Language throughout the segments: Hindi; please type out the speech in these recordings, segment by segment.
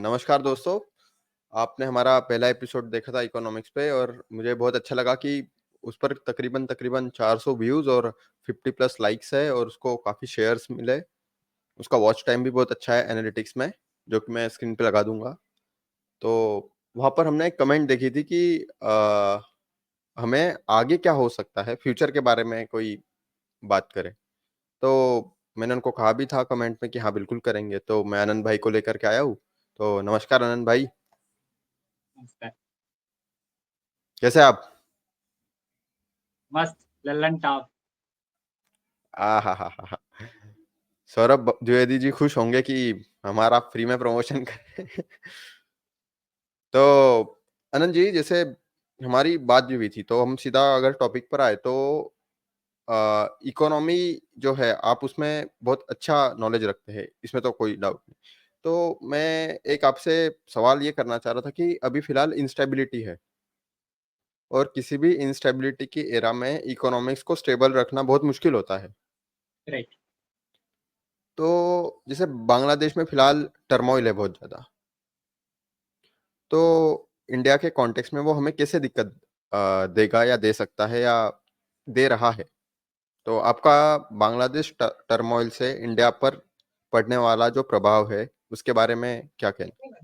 नमस्कार दोस्तों, आपने हमारा पहला एपिसोड देखा था इकोनॉमिक्स पे और मुझे बहुत अच्छा लगा कि उस पर तकरीबन 400 व्यूज़ और 50 प्लस लाइक्स है और उसको काफ़ी शेयर्स मिले। उसका वॉच टाइम भी बहुत अच्छा है एनालिटिक्स में, जो कि मैं स्क्रीन पे लगा दूँगा। तो वहाँ पर हमने एक कमेंट देखी थी कि हमें आगे क्या हो सकता है, फ्यूचर के बारे में कोई बात करे। तो मैंने उनको कहा भी था कमेंट में कि हाँ, बिल्कुल करेंगे। तो मैं आनंद भाई को लेकर के आया हूँ। तो नमस्कार आनंद भाई, नमस्कार। कैसे हैं आप? मस्त लल्लन टॉप। आहाहाहा! सौरभ द्विवेदी जी खुश होंगे कि हमारा फ्री में प्रमोशन करें। तो आनंद जी, जैसे हमारी बात भी हुई थी, तो हम सीधा अगर टॉपिक पर आए तो इकोनॉमी जो है आप उसमें बहुत अच्छा नॉलेज रखते हैं, इसमें तो कोई डाउट नहीं। तो मैं एक आपसे सवाल ये करना चाह रहा था कि अभी फ़िलहाल इंस्टेबिलिटी है और किसी भी इंस्टेबिलिटी की एरा में इकोनॉमिक्स को स्टेबल रखना बहुत मुश्किल होता है। राइट। तो जैसे बांग्लादेश में फ़िलहाल टर्मॉइल है बहुत ज़्यादा। तो इंडिया के कॉन्टेक्स्ट में वो हमें कैसे दिक्कत देगा या दे सकता है या दे रहा है? तो आपका बांग्लादेश टर्मॉइल से इंडिया पर पड़ने वाला जो प्रभाव है, उसके बारे में क्या कहना?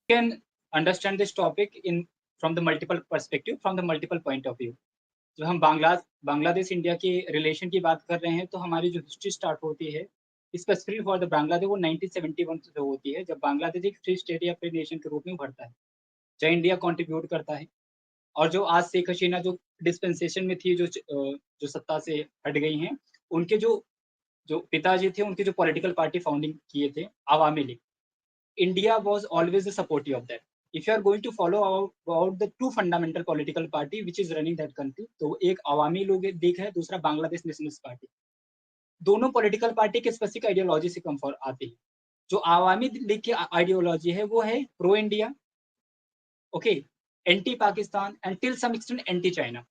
Can understand this topic in from the multiple perspective, from the multiple point of view. जब हम बांग्लादेश इंडिया के रिलेशन की बात कर रहे हैं, तो हमारी जो हिस्ट्री स्टार्ट होती है स्पेसिफिकली फॉर द बांग्लादेश, वो 1971 से होती है, जब बांग्लादेश एक फ्री स्टेट या फ्री नेशन के रूप में उभरता है, जहाँ इंडिया कंट्रीब्यूट करता है। और जो आज शेख हसीना जो डिस्पेंसेशन में थी, जो सत्ता से हट गई हैं, उनके जो जो पिताजी थे, उनके जो पॉलिटिकल पार्टी फाउंडिंग किए थे, अवामी league, India was always the supportive of that. If you are going to follow about the two fundamental political party which is running that country, तो एक अवामी लीग है, दूसरा बांग्लादेश नेशनलिस्ट पार्टी। दोनों पॉलिटिकल पार्टी के स्पेसिफिक आइडियोलॉजी से कम फॉर आते हैं। जो अवामी लीग की आइडियोलॉजी है, वो है pro India, okay, anti Pakistan and till some extent anti China.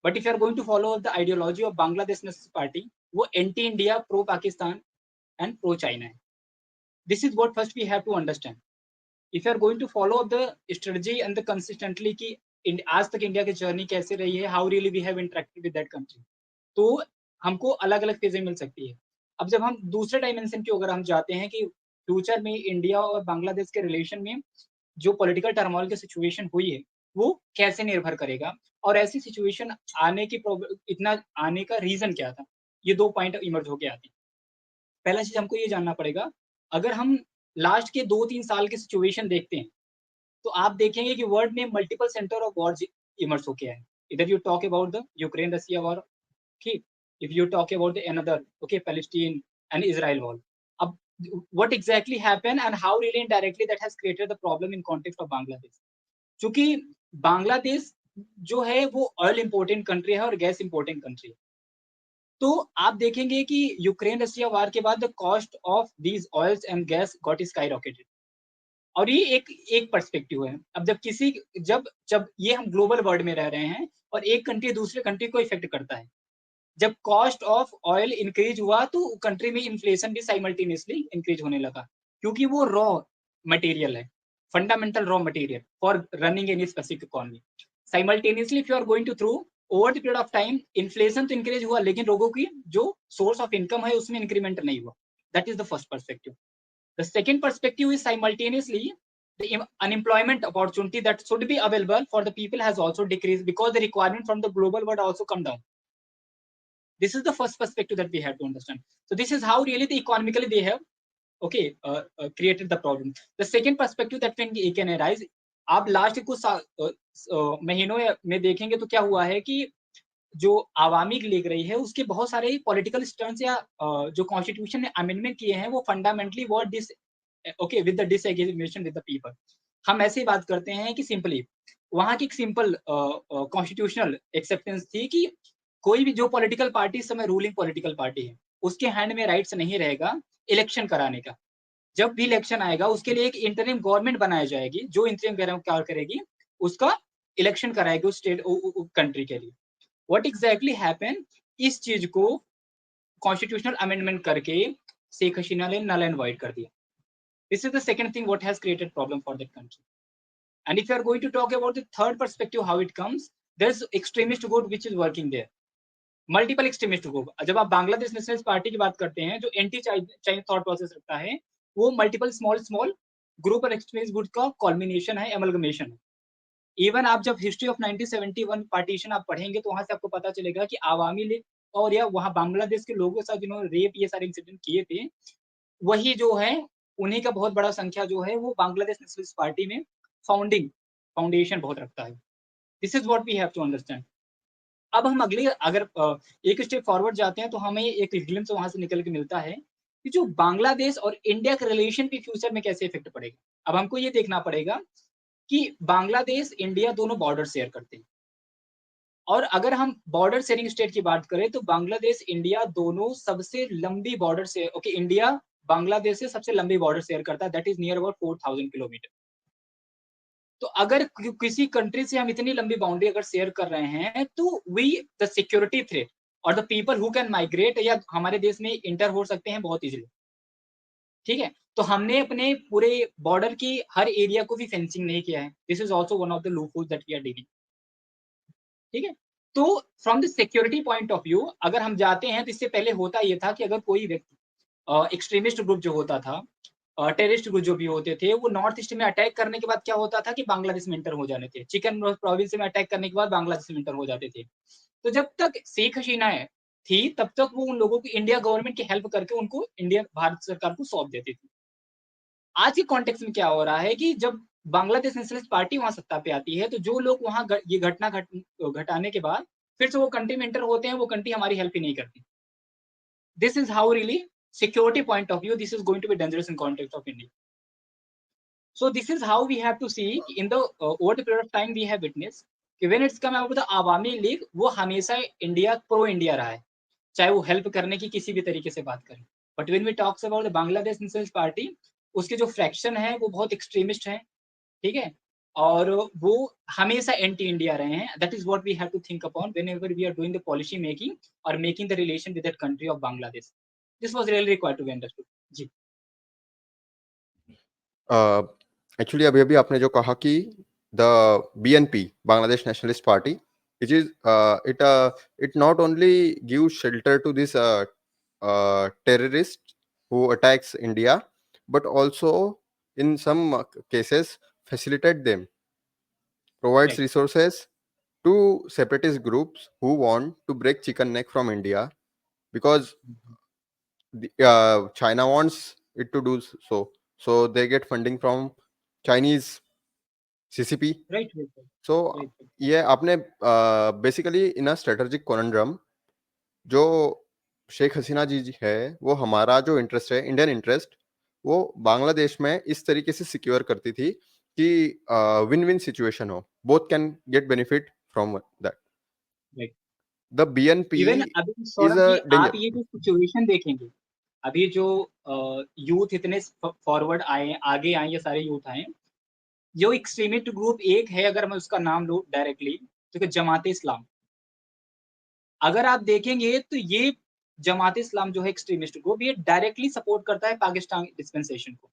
But if you are going to follow the ideology of Bangladesh Nationalist Party, वो anti India, pro Pakistan and pro China है। This is what first we have to understand. If you are going to follow the strategy and the consistently की आज तक इंडिया की जर्नी कैसे रही है, how really we have interacted with that country, तो हमको अलग अलग चीजें मिल सकती है। अब जब हम दूसरे डायमेंशन की अगर हम जाते हैं कि फ्यूचर में इंडिया और बांग्लादेश के रिलेशन में जो पॉलिटिकल टर्मोइल की सिचुएशन हुई है, वो कैसे निर्भर करेगा, और ऐसी सिचुएशन इतना आने का रीजन क्या था, ये दो पॉइंट इमर्ज होके आते हैं। पहला चीज हमको ये जानना पड़ेगा, अगर हम लास्ट के 2-3 साल की सिचुएशन देखते हैं, तो आप देखेंगे कि वर्ल्ड में multiple centre of war emerge होके आए। इधर you talk about the Ukraine Russia war, ठीक, if you talk about the another, okay, Palestine and Israel war. अब what exactly happened and how really indirectly that has created the problem in context of Bangladesh. क्योंकि बांग्लादेश जो है वो ऑयल इंपोर्टेंट कंट्री है और गैस इंपोर्टेंट कंट्री है। तो आप देखेंगे कि यूक्रेन रसिया वार के बाद the cost of these oils and gas got sky rocketed. और ये एक एक पर्सपेक्टिव है। अब जब जब ये हम ग्लोबल वर्ल्ड में रह रहे हैं और एक कंट्री दूसरे कंट्री को इफेक्ट करता है, जब कॉस्ट ऑफ ऑयल इंक्रीज हुआ, तो कंट्री में इन्फ्लेशन भी साइमल्टेनियसली इंक्रीज होने लगा, क्योंकि वो रॉ मटेरियल है, fundamental raw material for running any specific economy. Simultaneously if you are going to through over the period of time, inflation तो इंक्रीज हुआ, लेकिन लोगों की जो सोर्स ऑफ इनकम है उसमें इंक्रीमेंट नहीं हुआ। That is the first perspective. The second perspective is simultaneously the unemployment opportunity that should be available for the people has also decreased because the requirement from the global world also come down. This is the first perspective that we have to understand. So this is how really the economically they have, okay, created the problem. The second perspective that when it can arise, आप लास्ट कुछ महीनों में देखेंगे तो क्या हुआ है कि जो आवामी लीग रही है, उसके बहुत सारे पॉलिटिकल स्टंट्स या जो कॉन्स्टिट्यूशन में अमेंडमेंट किए हैं, वो फंडामेंटली वो dis okay with the disagreement with the people. हम ऐसे ही बात करते हैं कि सिंपली वहां की एक सिंपल कॉन्स्टिट्यूशनल एक्सेप्टेंस थी कि कोई भी जो पॉलिटिकल पार्टी इस समय रूलिंग पॉलिटिकल पार्टी है, उसके हैंड में राइट्स नहीं रहेगा इलेक्शन कराने का। जब भी इलेक्शन आएगा, उसके लिए एक इंटरिम गवर्नमेंट बनाई जाएगी, जो इंटरिम क्या करेगी, उसका इलेक्शन कराएगी उस स्टेट कंट्री के लिए। व्हाट एग्जैक्टली हैपन, इस चीज को कॉन्स्टिट्यूशनल अमेंडमेंट करके शेख हसीना ने नल एंड वाइड कर दिया। This is the second thing what has created problem for that country. And if you are going to talk about the third perspective, how it comes, there's extremist group which is working there. Multiple extremist group. जब आप बांग्लादेश नेशनलिस्ट पार्टी की बात करते हैं, जो एंटी चाइनीज थॉट प्रोसेस रखता है, वो मल्टीपल स्मॉल स्मॉल ग्रुप और एक्सट्रीमिस्ट ग्रुप का कॉम्बिनेशन है, एमलगमेशन है. इवन आप जब हिस्ट्री ऑफ 1971 पार्टीशन आप पढ़ेंगे तो वहां से आपको पता चलेगा कि आवामी लीग और या वहां बांग्लादेश के लोगों के साथ जिन्होंने रेप ये सारे इंसिडेंट किए थे, वही जो है उन्हीं का बहुत बड़ा संख्या जो है वो बांग्लादेश नेशनलिस्ट पार्टी में फाउंडेशन बहुत रखता है. This is what we have to understand. अब हम अगले अगर एक स्टेप फॉरवर्ड जाते हैं तो हमें एक ग्लिम्स वहां से निकल के मिलता है कि जो बांग्लादेश और इंडिया के रिलेशन पे फ्यूचर में कैसे इफेक्ट पड़ेगा. अब हमको ये देखना पड़ेगा कि बांग्लादेश इंडिया दोनों बॉर्डर शेयर करते हैं, और अगर हम बॉर्डर शेयरिंग स्टेट की बात करें तो बांग्लादेश इंडिया दोनों सबसे लंबी बॉर्डर से इंडिया बांग्लादेश से सबसे लंबी बॉर्डर शेयर करता है, that is near about 4000 kilometre. तो अगर किसी कंट्री से हम इतनी लंबी बाउंड्री अगर शेयर कर रहे हैं तो वी द सिक्योरिटी थ्रेट और the people who can migrate या हमारे देश में इंटर हो सकते हैं बहुत इजीली. ठीक है, तो हमने अपने पूरे बॉर्डर की हर एरिया को भी फेंसिंग नहीं किया है. This is also one of the loopholes that we are dealing. ठीक है, तो from the security point of view अगर हम जाते हैं तो इससे पहले होता ये था कि अगर कोई व्यक्ति एक्सट्रीमिस्ट ग्रुप जो होता था, टेररिस्ट ग्रुप जो भी होते थे, वो नॉर्थ ईस्ट में अटैक करने के बाद क्या होता था कि बांग्लादेश में इंटर हो जाने थे. चिकन प्रोविंस में अटैक करने के बाद बांग्लादेश में इंटर हो जाते थे. तो जब तक शेख हसीना थी तब तक वो उन लोगों को इंडिया गवर्नमेंट की हेल्प करके उनको इंडिया भारत सरकार को सौंप देती थी. आज के कॉन्टेक्स्ट में क्या हो रहा है कि जब बांग्लादेश नेशनलिस्ट पार्टी वहां सत्ता पे आती है तो जो लोग वहां ये घटना घटाने के बाद फिर से वो कंट्री में एंटर होते हैं, वो कंट्री हमारी हेल्प ही नहीं करती. This is how really security point of view this is going to be dangerous in context of India. So this is how we have to see in the over the period of time we have witnessed कि when it's come about the Awami league, वो हमेशा इंडिया प्रो इंडिया रहा है, चाहे वो हेल्प करने की किसी भी तरीके से बात करें. But when we talks about the Bangladesh Nationalist Party, उसके जो फ्रैक्शन है वो बहुत एक्सट्रीमिस्ट है. ठीक है, और वो हमेशा एंटी इंडिया रहे हैं. That is what we have to think upon whenever we are doing the policy making और making the relation with that country of Bangladesh. This was really required to be understood. जी. एक्चुअली अभी अभी आपने जो कहा कि the BNP Bangladesh Nationalist Party which is it not only gives shelter to this terrorist who attacks India, but also in some cases facilitate them, provides Right. resources to separatist groups who want to break chicken neck from India, because China wants it to do so. So they get funding from Chinese CCP. Right. Right. So Right. Right. ये आपने basically in a strategic conundrum, जो शेख हसीना जी है वो हमारा जो इंटरेस्ट है इंडियन इंटरेस्ट, वो बांग्लादेश में इस तरीके से सिक्योर करती थी कि विन विन सिचुएशन हो, both can get benefit from that. Right. The BNP even अभी इज सौरभ अ जी आप डेंजर. ये जो सिचुएशन देखेंगे, अभी जो यूथ इतने फॉरवर्ड आए, आगे आए, ये सारे यूथ आए, जो एक्सट्रीमिस्ट ग्रुप एक है, अगर मैं उसका नाम लूं डायरेक्टली, तो जमाते इस्लाम. अगर आप देखेंगे तो ये जमाते इस्लाम जो है एक्सट्रीमिस्ट ग्रुप, ये डायरेक्टली सपोर्ट करता है पाकिस्तान डिस्पेंसेशन को.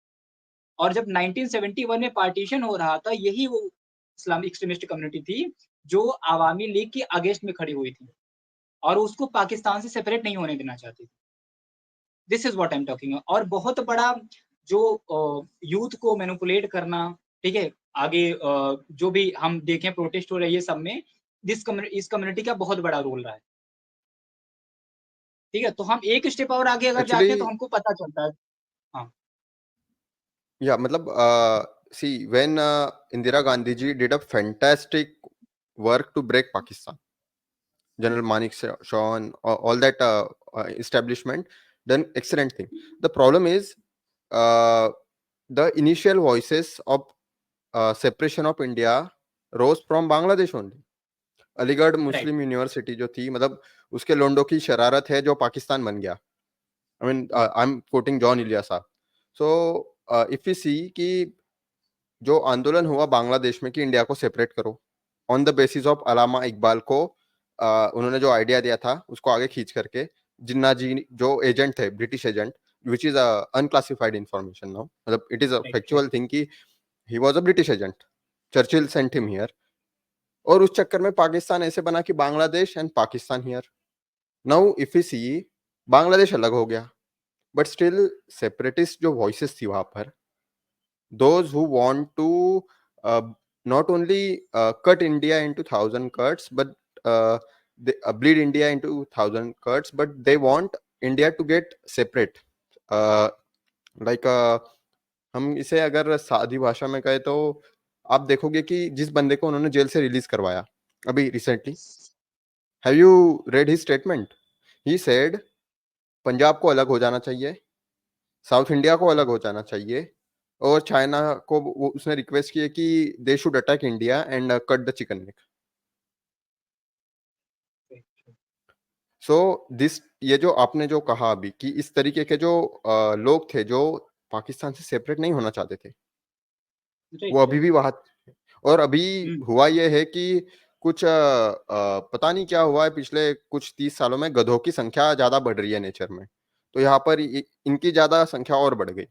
और जब 1971 में पार्टीशन हो रहा था, यही वो इस्लामिक एक्सट्रीमिस्ट कम्युनिटी थी जो आवामी लीग के अगेंस्ट में खड़ी हुई थी और उसको पाकिस्तान से सेपरेट नहीं होने देना चाहती थी. This is what I am talking. और बहुत बड़ा जो यूथ को मैनिपुलेट करना, ठीक है, आगे जो भी हम देखें प्रोटेस्ट हो रही है सब में, इस कम्युनिटी का बहुत बड़ा रोल रहा है. ठीक है, तो हम एक स्टेप और आगे अगर जाते हैं तो एक्चुअली हमको पता चलता है. हाँ. या मतलब see when Indira Gandhi ji did a fantastic work to break Pakistan, General Manik Shaw and all that establishment done excellent thing. The problem is uh, the initial voices of separation of India rose from Bangladesh only. Aligarh right. Muslim university जो थी, मतलब उसके लोंडो की शरारत है जो पाकिस्तान बन गया. I mean I am quoting John Ilyasa. So if you see कि जो आंदोलन हुआ बांग्लादेश में कि इंडिया को सेपरेट करो, on the basis of Allama Iqbal को, उन्होंने जो आइडिया दिया था उसको आगे खींच करके जिन्ना जी जो एजेंट थे, British agent, which is a unclassified information now. मतलब it is a right, factual thing कि he was a British agent. Churchill sent him here. और उस चक्कर में पाकिस्तान ऐसे बना कि Bangladesh and Pakistan here. Now if you see, Bangladesh अलग हो गया, बट स्टिल सेपरेटिस्ट जो वॉइसेस थी वहां पर, those who want to not only cut India into 1,000 cuts, but uh, bleed India into 1,000 cuts, but they want India to get separate. uh, like हम इसे अगर सादी भाषा में कहें तो आप देखोगे कि जिस बंदे को उन्होंने जेल से रिलीज करवाया अभी recently, have you read his statement? He said Punjab को अलग हो जाना चाहिए, साउथ इंडिया को अलग हो जाना चाहिए, और चाइना को उसने रिक्वेस्ट की है कि they should attack India and cut the chicken neck. So this, ये जो आपने जो कहा अभी कि इस तरीके के जो लोग थे जो पाकिस्तान से सेपरेट नहीं होना चाहते थे, वो अभी भी वहां. और अभी हुआ ये है कि कुछ पता नहीं क्या हुआ है, पिछले कुछ 30 सालों में गधों की संख्या ज्यादा बढ़ रही है नेचर में, तो यहाँ पर इनकी ज्यादा संख्या और बढ़ गई.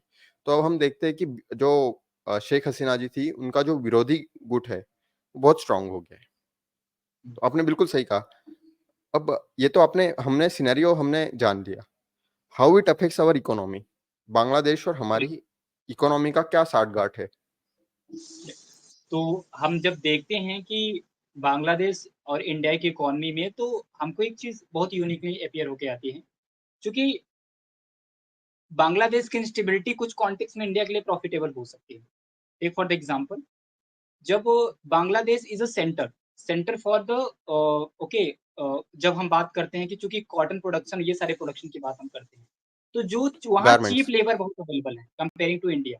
तो अब हम देखते हैं कि जो शेख हसीना जी थी, उनका जो विरोधी गुट है वो बहुत स्ट्रांग हो गया है. तो आपने बिल्कुल सही कहा. अब ये तो आपने, हमने सिनेरियो हमने जान लिया, how it affects our economy. Bangladesh और हमारी इकोनॉमी का क्या साठगांठ है? तो हम जब देखते हैं कि बांग्लादेश और इंडिया की इकोनॉमी में, तो हमको एक चीज़ बहुत यूनिकली अपीयर होके आती है, क्योंकि बांग्लादेश की इंस्टेबिलिटी कुछ कॉन्टेक्स्ट में इंडिया के लिए प्रॉफिटेबल हो सकती है। टेक फॉर द एग्जांपल, जब Bangladesh is a centre centre for the okay, जब हम बात करते हैं कि चूँकि कॉटन प्रोडक्शन, ये सारे प्रोडक्शन की बात हम करते हैं, तो जो वहाँ चीप गारमेंट्स. लेबर बहुत अवेलेबल है comparing to India.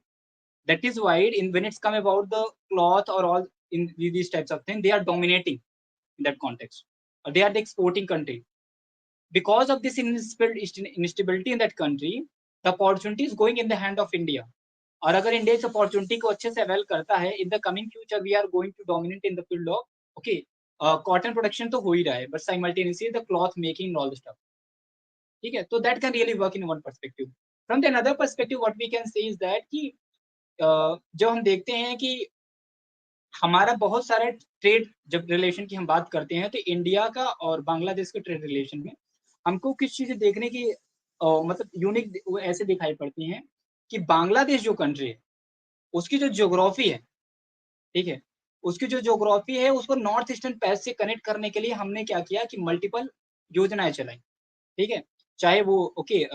That is why in when it's come about the cloth or all in these types of things, they are dominating in that context. Or they are the exporting country. Because of this instability in that country, the opportunity is going in the hand of India. और अगर इंडिया इस अपॉर्चुनिटी को अच्छे से अवेल करता है, in the coming future we are going to dominate in the field of okay, cotton production तो हो ही रहा है, but simultaneously the cloth making all the stuff. ठीक है, तो that can really work in one perspective. From the another perspective what we can say is that कि जब हम देखते हैं कि हमारा बहुत सारा ट्रेड, जब रिलेशन की हम बात करते हैं, तो इंडिया का और बांग्लादेश के ट्रेड रिलेशन में हमको किस चीज़ें देखने की मतलब यूनिक ऐसे दिखाई पड़ती हैं कि बांग्लादेश जो कंट्री है, उसकी जो ज्योग्राफी है, ठीक है? उसकी जो ज्योग्राफी है, उसको नॉर्थ ईस्टर्न पैच से कनेक्ट करने के लिए हमने क्या किया कि मल्टीपल योजनाएँ चलाई, ठीक है? चाहे वो ओके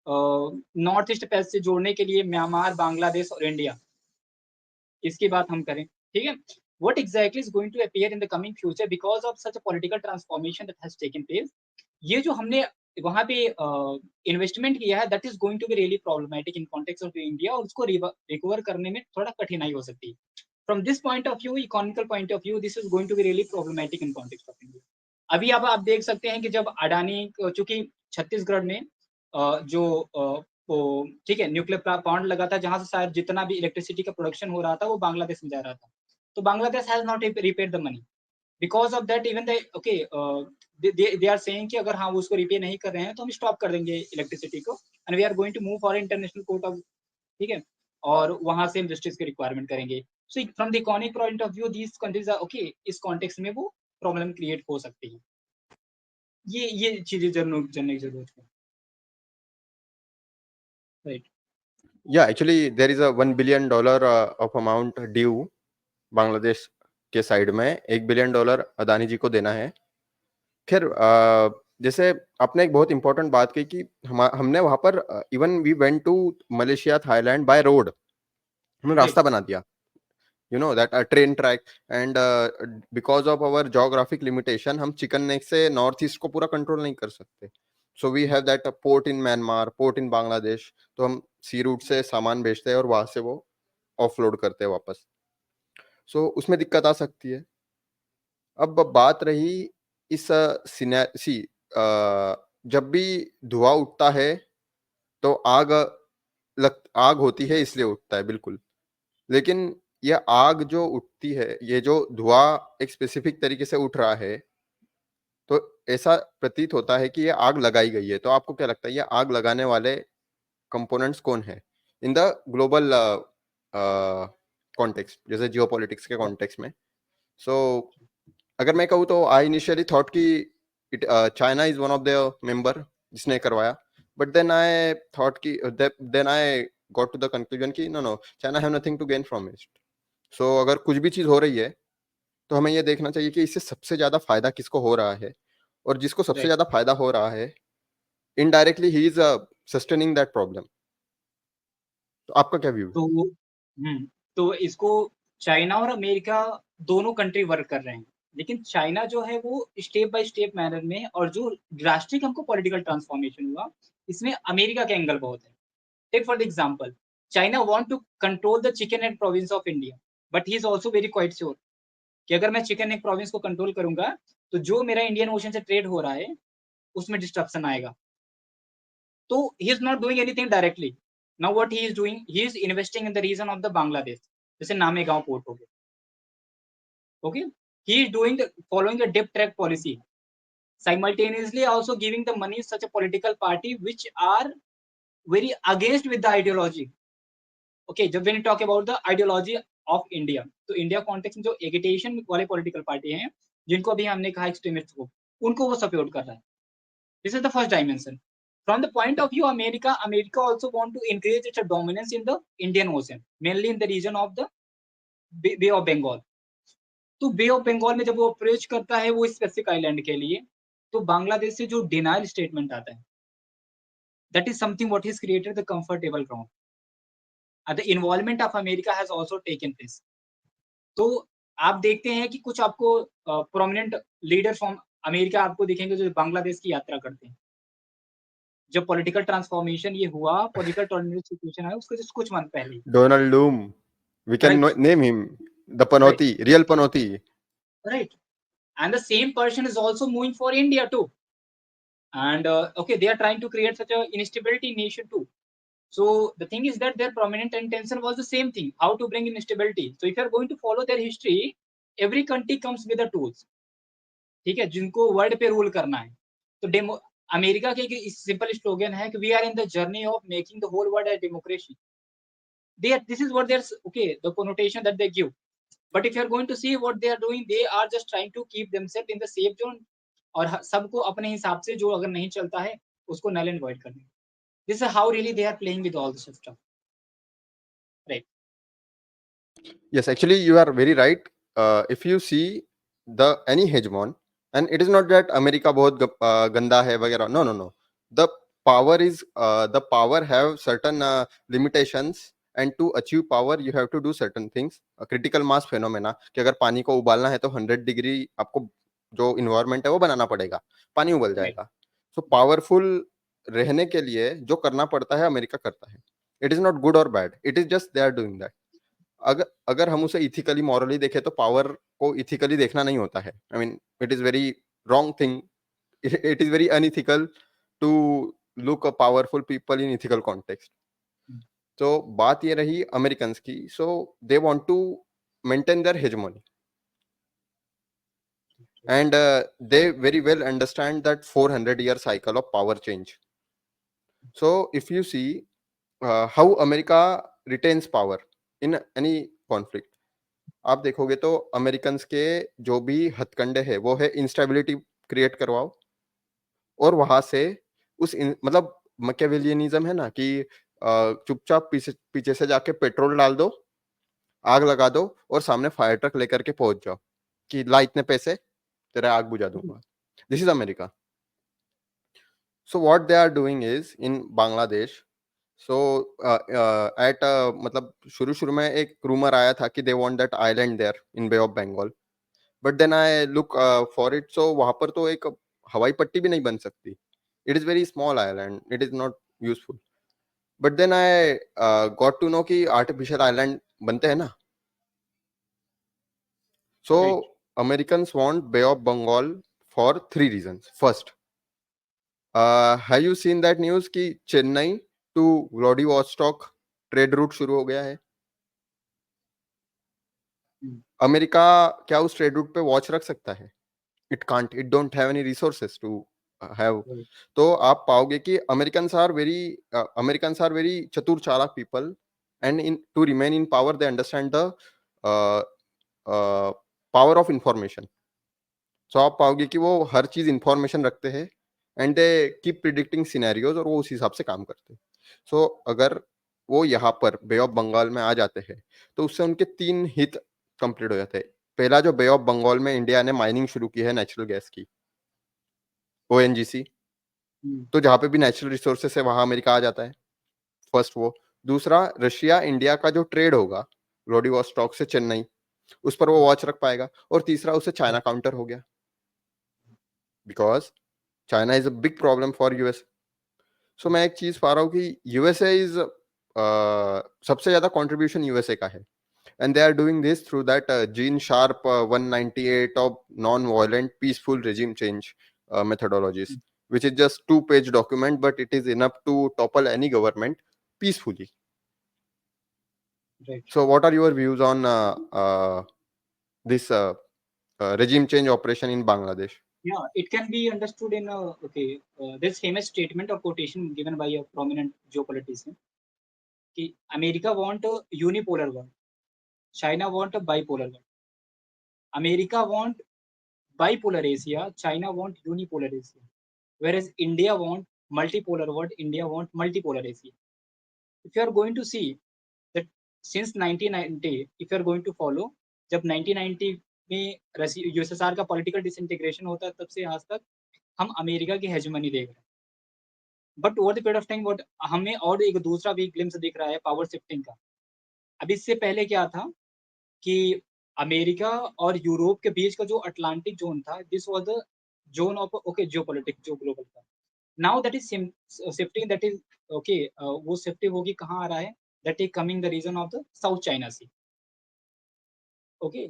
नॉर्थ ईस्ट पैच से जोड़ने के लिए म्यांमार, बांग्लादेश और इंडिया, इसकी बात हम करें, ठीक है? What exactly is going to appear in the coming future because of such a political transformation that has taken place? ये जो हमने वहाँ पे इन्वेस्टमेंट किया है, that is going to be really problematic in context of India, और उसको रिकवर करने में थोड़ा कठिनाई हो सकती है. From this point of view, economical point of view, this is going to be really problematic in context of India. अभी अब आप देख सकते हैं कि जब अडानी चूँकि छत्तीसगढ़ में जो वो ठीक है, न्यूक्लियर प्लांट लगा था, जहाँ से शायद जितना भी इलेक्ट्रिसिटी का प्रोडक्शन हो रहा था, वो बांग्लादेश में जा रहा था. तो Bangladesh has not repaid the money. Because of that even the okay they are saying कि अगर हाँ, वो उसको रिपे नहीं कर रहे हैं, तो हम स्टॉप कर देंगे इलेक्ट्रिसिटी को, and we are going to move for international court of, ठीक है? और वहाँ से हम जस्टिस की रिक्वायरमेंट करेंगे. So from the economic point of view, these countries are okay, इस कॉन्टेक्स्ट में वो प्रॉब्लम क्रिएट हो सकती है. ये चीज़ें जानने की ज़रूरत है. Right. Yeah, actually there is a $1 billion of amount due Bangladesh के साइड में. $1 billion अदानी जी को देना है. खैर जैसे आपने एक बहुत इंपॉर्टेंट बात कही कि हमने वहां पर even we went to Malaysia, Thailand by road. हमने राइट. रास्ता बना दिया, you know that train track. And because of our geographic limitation हम चिकन नेक से नॉर्थ ईस्ट को पूरा कंट्रोल नहीं कर सकते. So we have that port in Myanmar, port in Bangladesh. तो हम सी रूट से सामान भेजते हैं और वहां से वो ऑफलोड करते हैं वापस. सो उसमें दिक्कत आ सकती है. अब बात रही इस जब भी धुआं उठता है तो आग होती है, इसलिए उठता है बिल्कुल. लेकिन ये आग जो उठती है, ये जो धुआं एक स्पेसिफिक तरीके से उठ रहा है, तो ऐसा प्रतीत होता है कि ये आग लगाई गई है. तो आपको क्या लगता है, ये आग लगाने वाले कंपोनेंट्स कौन है इन द ग्लोबल कॉन्टेक्स्ट, जैसे जियोपॉलिटिक्स के कॉन्टेक्स्ट में. सो अगर मैं कहूँ तो आई इनिशियली थॉट कि it China is one of the member जिसने करवाया, बट देन आई थॉट कि then I got to the conclusion कि no no, China have nothing to gain from it. So अगर कुछ भी चीज हो रही है तो हमें ये देखना चाहिए कि इससे सबसे ज्यादा फायदा किसको हो रहा है, और जिसको सबसे राइट। ज्यादा फायदा हो रहा है indirectly he is sustaining that problem. तो आपका क्या व्यू है? तो तो इसको चाइना और अमेरिका दोनों कंट्री वर्क कर रहे हैं। लेकिन चाइना जो है वो स्टेप बाय स्टेप मैनर में, और जो ड्रास्टिक हमको पॉलिटिकल ट्रांसफॉर्मेशन हुआ, इसमें अमेरिका के एंगल बहुत है। Take for the example, China want to control the chicken neck province of India, but he is also very quite sure कि अगर मैं चिकन नेक प्रोविंस को कंट्रोल करूँगा, तो जो मेरा इंडियन ओशन से ट्रेड हो रहा है, उसमें डिस्ट्रप्शन आएगा। So he is not doing anything directly. Now what he is doing, he is investing in the region of the Bangladesh. जैसे नामेगांव पोर्ट हो गया. Okay, he is doing the following the deep track policy. Simultaneously also giving the money such a political party which are very against with the ideology. Okay, जब when you talk about the ideology of India, तो इंडिया कॉन्टेक्स्ट में जो एगिटेशन वाले पॉलिटिकल पार्टी हैं, जिनको अभी हमने कहा एक्सट्रीमिस्ट को, उनको वो सपोर्ट कर रहा है. This is the first dimension. From the point of view America, America also want to increase its dominance in the Indian Ocean, mainly in the region of the Bay of Bengal. तो बे ऑफ बंगाल में जब वो अप्रोच करता है वो स्पेसिफिक आइलैंड के लिए, तो बांग्लादेश से जो डिनायल स्टेटमेंट आता है, that is something what is created the comfortable ground. The involvement of America has also taken place. तो आप देखते हैं कि कुछ आपको प्रोमिनेंट लीडर फ्रॉम अमेरिका आपको दिखेंगे जो बांग्लादेश की यात्रा करते हैं. जब पॉलिटिकल ट्रांसफॉर्मेशन ये हुआ, पॉलिटिकल टर्मिनल सिचुएशन आया उसके जस्ट कुछ मंथ पहले. Donald Loom, we can right. Name him the right. Panauti, real panauti. Right. And the same person is also moving for India too. And okay, they are trying to create such a instability nation too. So the thing is that their prominent intention was the same thing, how to bring in stability. So if you are going to follow their history, every country comes with the tools. ठीक है, जिनको वर्ल्ड पे रूल करना है. तो डेमो अमेरिका के एक सिंपल स्लोगन है कि we are in the journey of making the whole world a democracy. They are, this is what there's okay the connotation that they give. But if you are going to see what they are doing, they are just trying to keep themselves in the safe zone, और सबको अपने हिसाब से जो अगर नहीं चलता है उसको null and void करने. This is how really they are playing with all this stuff. Right. Yes, actually, you are very right. If you see the any hegemon, and it is not that America बहुत गंदा है वगैरह. No, no, no. The the power have certain limitations, and to achieve power you have to do certain things. Critical mass phenomena कि अगर पानी को उबालना है तो 100 डिग्री आपको जो इन्वायरमेंट है वो बनाना पड़ेगा, पानी उबल Right. जाएगा. सो पावरफुल रहने के लिए जो करना पड़ता है अमेरिका करता है. इट इज नॉट गुड और bad, it is just they are doing that. अगर अगर हम उसे इथिकली मॉरली देखें तो पावर को इथिकली देखना नहीं होता है. I mean it is very wrong thing. It is very unethical to look a powerful people in ethical context. तो बात ये रही अमेरिकन की. So they want to maintain their hegemony, and they very well understand that 400-year cycle of power change. So if you see how America retains power in any conflict, आप देखोगे तो अमेरिकन्स के जो भी हथकंडे है वो है इंस्टेबिलिटी क्रिएट करवाओ, और वहां से मतलब मैकियावेलियनिज्म है ना कि चुपचाप पीछे पीछे से जाके पेट्रोल डाल दो, आग लगा दो, और सामने फायर ट्रक लेकर के पहुंच जाओ कि ला इतने पैसे, तेरा आग बुझा दूंगा. This is America. So what they are doing is in Bangladesh. So at मतलब शुरू में एक रूमर आया था कि they want that island there in Bay of Bengal. But then I look for it. So वहां पर तो एक हवाई पट्टी भी नहीं बन सकती. It is very small island. It is not useful. But then I got to know कि artificial island बनते हैं ना. So Right. Americans want Bay of Bengal for 3 reasons. First, have you seen that news कि Chennai to Vladivostok trade route शुरू हो गया है? अमेरिका क्या उस ट्रेड रूट पे वॉच रख सकता है? It can't. It don't have any resources to have, Right. तो आप पाओगे कि अमेरिकन्स आर वेरी चतुर चालाक people, and in to remain in power they understand the power of information. सो आप पाओगे कि वो हर चीज इंफॉर्मेशन रखते हैं, and they keep predicting scenarios, और वो उस हिसाब से काम करते हैं। सो अगर वो यहाँ पर बे ऑफ बंगाल में आ जाते हैं, तो उससे उनके 3 हित कंप्लीट हो जाते हैं। पहला, जो बे ऑफ बंगाल में इंडिया ने माइनिंग शुरू की है नेचुरल गैस की, ओएनजीसी, Hmm. तो जहाँ पे भी नेचुरल रिसोर्सेस है वहाँ अमेरिका आ जाता है, फर्स्ट वो। दूसरा, रशिया इंडिया का जो ट्रेड होगा व्लादिवोस्टॉक से चेन्नई, उस पर वो वॉच रख पाएगा। और तीसरा, उससे चाइना काउंटर हो गया, because China is a big problem for US. So मैं एक चीज पा रहा हूँ कि यूएसए इज सबसे ज्यादा कंट्रीब्यूशन यूएसए का है, and they are doing this through that Gene Sharp 198 of non violent peaceful regime change methodologies, which is just 2-page document, but it is enough to topple any government peacefully. Right. So what are your views on this regime change operation in Bangladesh? Yeah, it can be understood in a this famous statement or quotation given by a prominent geopolitician कि America want a unipolar world, China want a bipolar world. America want bipolar Asia, China want unipolar Asia, whereas India want multipolar world, India want multipolar Asia. If you are going to see that since 1990, if you are going to follow, जब 1990 में यूएसएसआर का पॉलिटिकल डिसइंटीग्रेशन होता है, तब से आज तक हम अमेरिका की हेजमनी देख रहे हैं। But over the period of time what हमें और एक दूसरा भी ग्लिम्स दिख रहा है पावर शिफ्टिंग का। अब इससे पहले क्या था कि अमेरिका और यूरोप के बीच का जो अटलांटिक जोन था, this was the zone of geopolitics जो ग्लोबल था। Now that is shifting, that is वो शिफ्टिंग होगी कहाँ आ रहा है, that is coming the region of the South China Sea. Okay,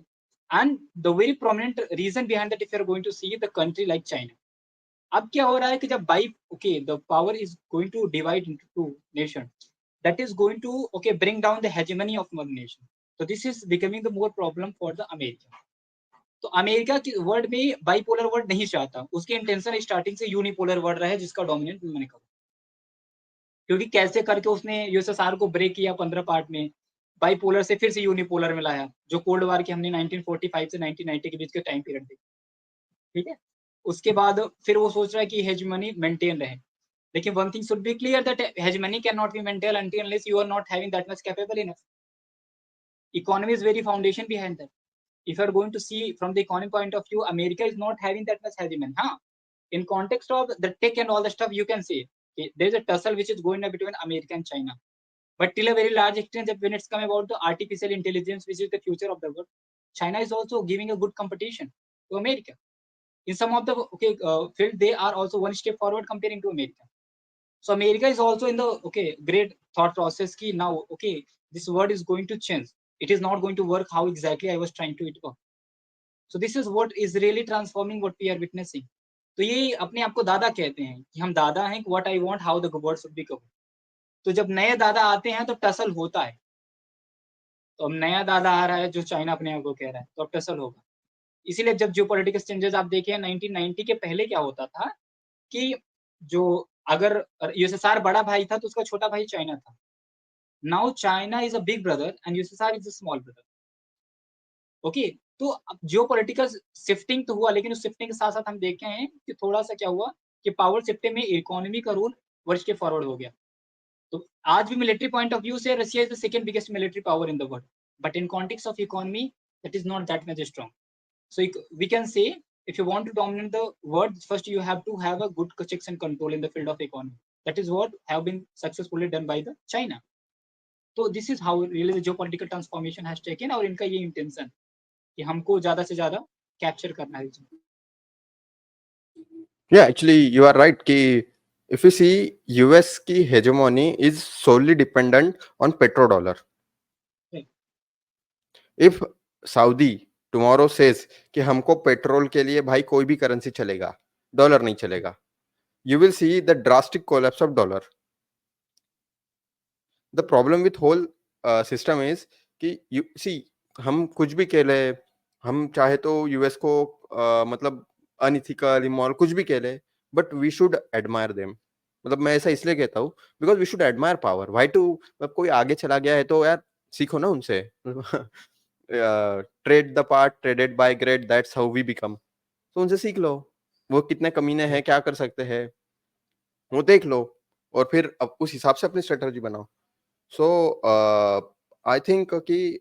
and the very prominent region behind that, if you are going to see the country like China. अब क्या हो रहा है कि जब by the power is going to divide into two nation, that is going to bring down the hegemony of one nation. So this is becoming the more problem for the America. तो अमेरिका की वर्ल्ड में बाइपोलर वर्ल्ड नहीं चाहता, उसके इंटेंशन स्टार्टिंग से यूनिपोलर वर्ल्ड रहा है जिसका डोमिनेंट मैंने कहा, क्योंकि कैसे करके उसने यूएसएसआर को ब्रेक किया 15 पार्ट में, बाइपोलर से फिर से यूनिपोलर में लाया, जो कोल्ड वार की हमने 1945 से 1990 के बीच के टाइम पीरियड देखी। ठीक है, उसके बाद फिर वो सोच रहा है कि हेजमनी मेंटेन रहे, लेकिन one thing should be clear that hegemony cannot be maintained unless you are not having that much capable enough. Economy is very foundation behind that. If you are going to see from the economic point of view, America is not having that much hegemony. In context of the tech and all the stuff, you can say there is a tussle which is going on between America and China. But till a very large extent, when it's come about the artificial intelligence, which is the future of the world, China is also giving a good competition to America. In some of the field, they are also one step forward comparing to America. So America is also in the great thought process ki now this world is going to change. It is not going to work how exactly I was trying to it work. So this is what is really transforming what we are witnessing. तो ये अपने आप को दादा कहते हैं कि हम दादा हैं, what I want how the world should be covered. तो जब नए दादा आते हैं तो टसल होता है। तो अब नया दादा आ रहा है जो चाइना अपने आप को कह रहा है, तो अब टसल होगा। इसीलिए जब जियोपॉलिटिकल चेंजेस आप देखिए 1990 के पहले क्या होता था कि जो अगर यूएसएसआर बड़ा भाई था तो उसका छोटा भाई चाइना था। Now China is a big brother and USSR is a small brother. Okay, तो अब जियोपॉलिटिकल शिफ्टिंग तो हुआ, लेकिन उस शिफ्टिंग के साथ साथ हम देखे हैं कि थोड़ा सा क्या हुआ कि पावर शिफ्टिंग में इकोनॉमी का रोल वर्ष के फॉरवर्ड हो गया। तो आज भी मिलिट्री पॉइंट ऑफ व्यू से Russia is the second biggest military power in the world, but in context of economy that is not that much strong. So we can say if you want to dominate the world, first you have to have a good checks and control in the field of economy. That is what have been successfully done by the China. So this is how really the geopolitical transformation has taken, और इनका ये intention कि हमको ज्यादा से ज्यादा कैप्चर करना है। Yeah, actually you are right कि if you see US की hegemony is solely dependent on petrodollar. Right. If Saudi tomorrow says कि हमको पेट्रोल के लिए भाई कोई भी करेंसी चलेगा, डॉलर नहीं चलेगा, you will see the drastic collapse of dollar. The problem with whole system is कि you see हम कुछ भी कह ले, हम चाहे तो यूएस को मतलब अनइथिकल इमोरल कुछ भी कह ले, but we should admire them. मतलब मैं ऐसा इसलिए कहता हूँ because we should admire power. Why to, मतलब कोई आगे चला गया है तो यार सीखो ना उनसे। Trade the part traded by great, that's how we become. तो उनसे सीख लो, वो कितने कमीने हैं, क्या कर सकते हैं, वो देख लो, और फिर अब उस हिसाब से अपनी स्ट्रेटजी बनाओ। सो आई थिंक कि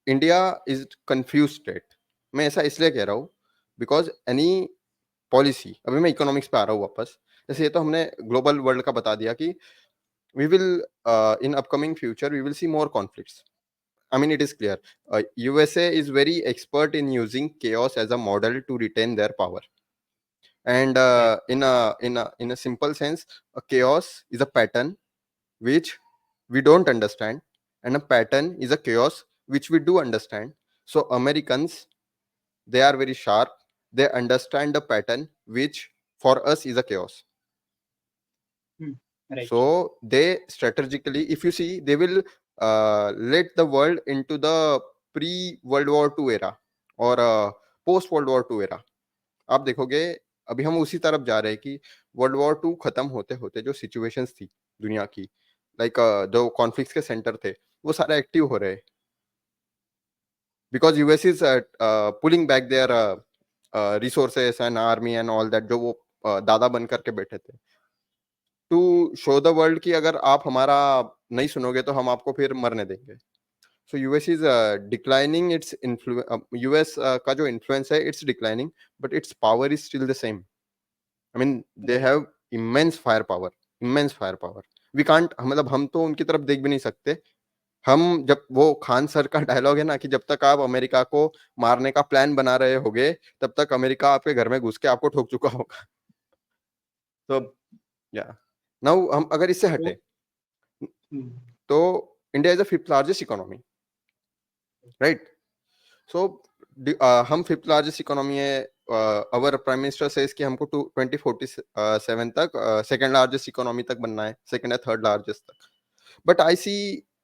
इंडिया इज कंफ्यूज स्टेट। मैं ऐसा इसलिए कह रहा हूँ बिकॉज एनी पॉलिसी, अभी मैं इकोनॉमिक्स पे आ रहा हूँ वापस। जैसे ये तो हमने ग्लोबल वर्ल्ड का बता दिया कि we will in upcoming future we will see more conflicts. I mean, it is clear. USA is very expert in using chaos as a model to retain their power. And Right. in a simple sense, a chaos is a pattern which we don't understand, and a pattern is a chaos which we do understand. So Americans, they are very sharp. They understand the pattern which for us is a chaos. Hmm. Right. So they strategically, if you see, they will let the world into the pre World War II era or post World War II era. आप देखोगे अभी हम उसी तरफ जा रहे हैं कि वर्ल्ड वॉर टू खत्म होते होते जो सिचुएशंस थी दुनिया की, लाइक जो कॉन्फ्लिक्ट्स के सेंटर थे, वो सारे एक्टिव हो रहे हैं because US is pulling back their resources and army and all that, जो वो दादा बन करके बैठे थे टू शो द वर्ल्ड कि अगर आप हमारा नहीं सुनोगे तो हम आपको फिर मरने देंगे। So US is declining its influence, US का जो इन्फ्लुएंस है it's declining, but its power is still the same. I mean they Right. Have immense fire power, immense fire power. We can't, मतलब हम तो उनकी तरफ देख भी नहीं सकते। हम जब वो खान सर का डायलॉग है ना कि जब तक आप अमेरिका को मारने का प्लान बना रहे होगे तब तक अमेरिका आपके घर में घुस के आपको ठोक चुका होगा। तो Right. या नाउ हम अगर इससे So, हटे hmm. तो India is the fifth largest economy, right? So हम फिफ्थ लार्जेस्ट इकोनॉमी है। अवर प्राइम मिनिस्टर सेज कि हमको 2047 तक सेकंड लार्जेस्ट इकोनॉमी तक बनना है, सेकंड या थर्ड लार्जेस्ट तक। But I see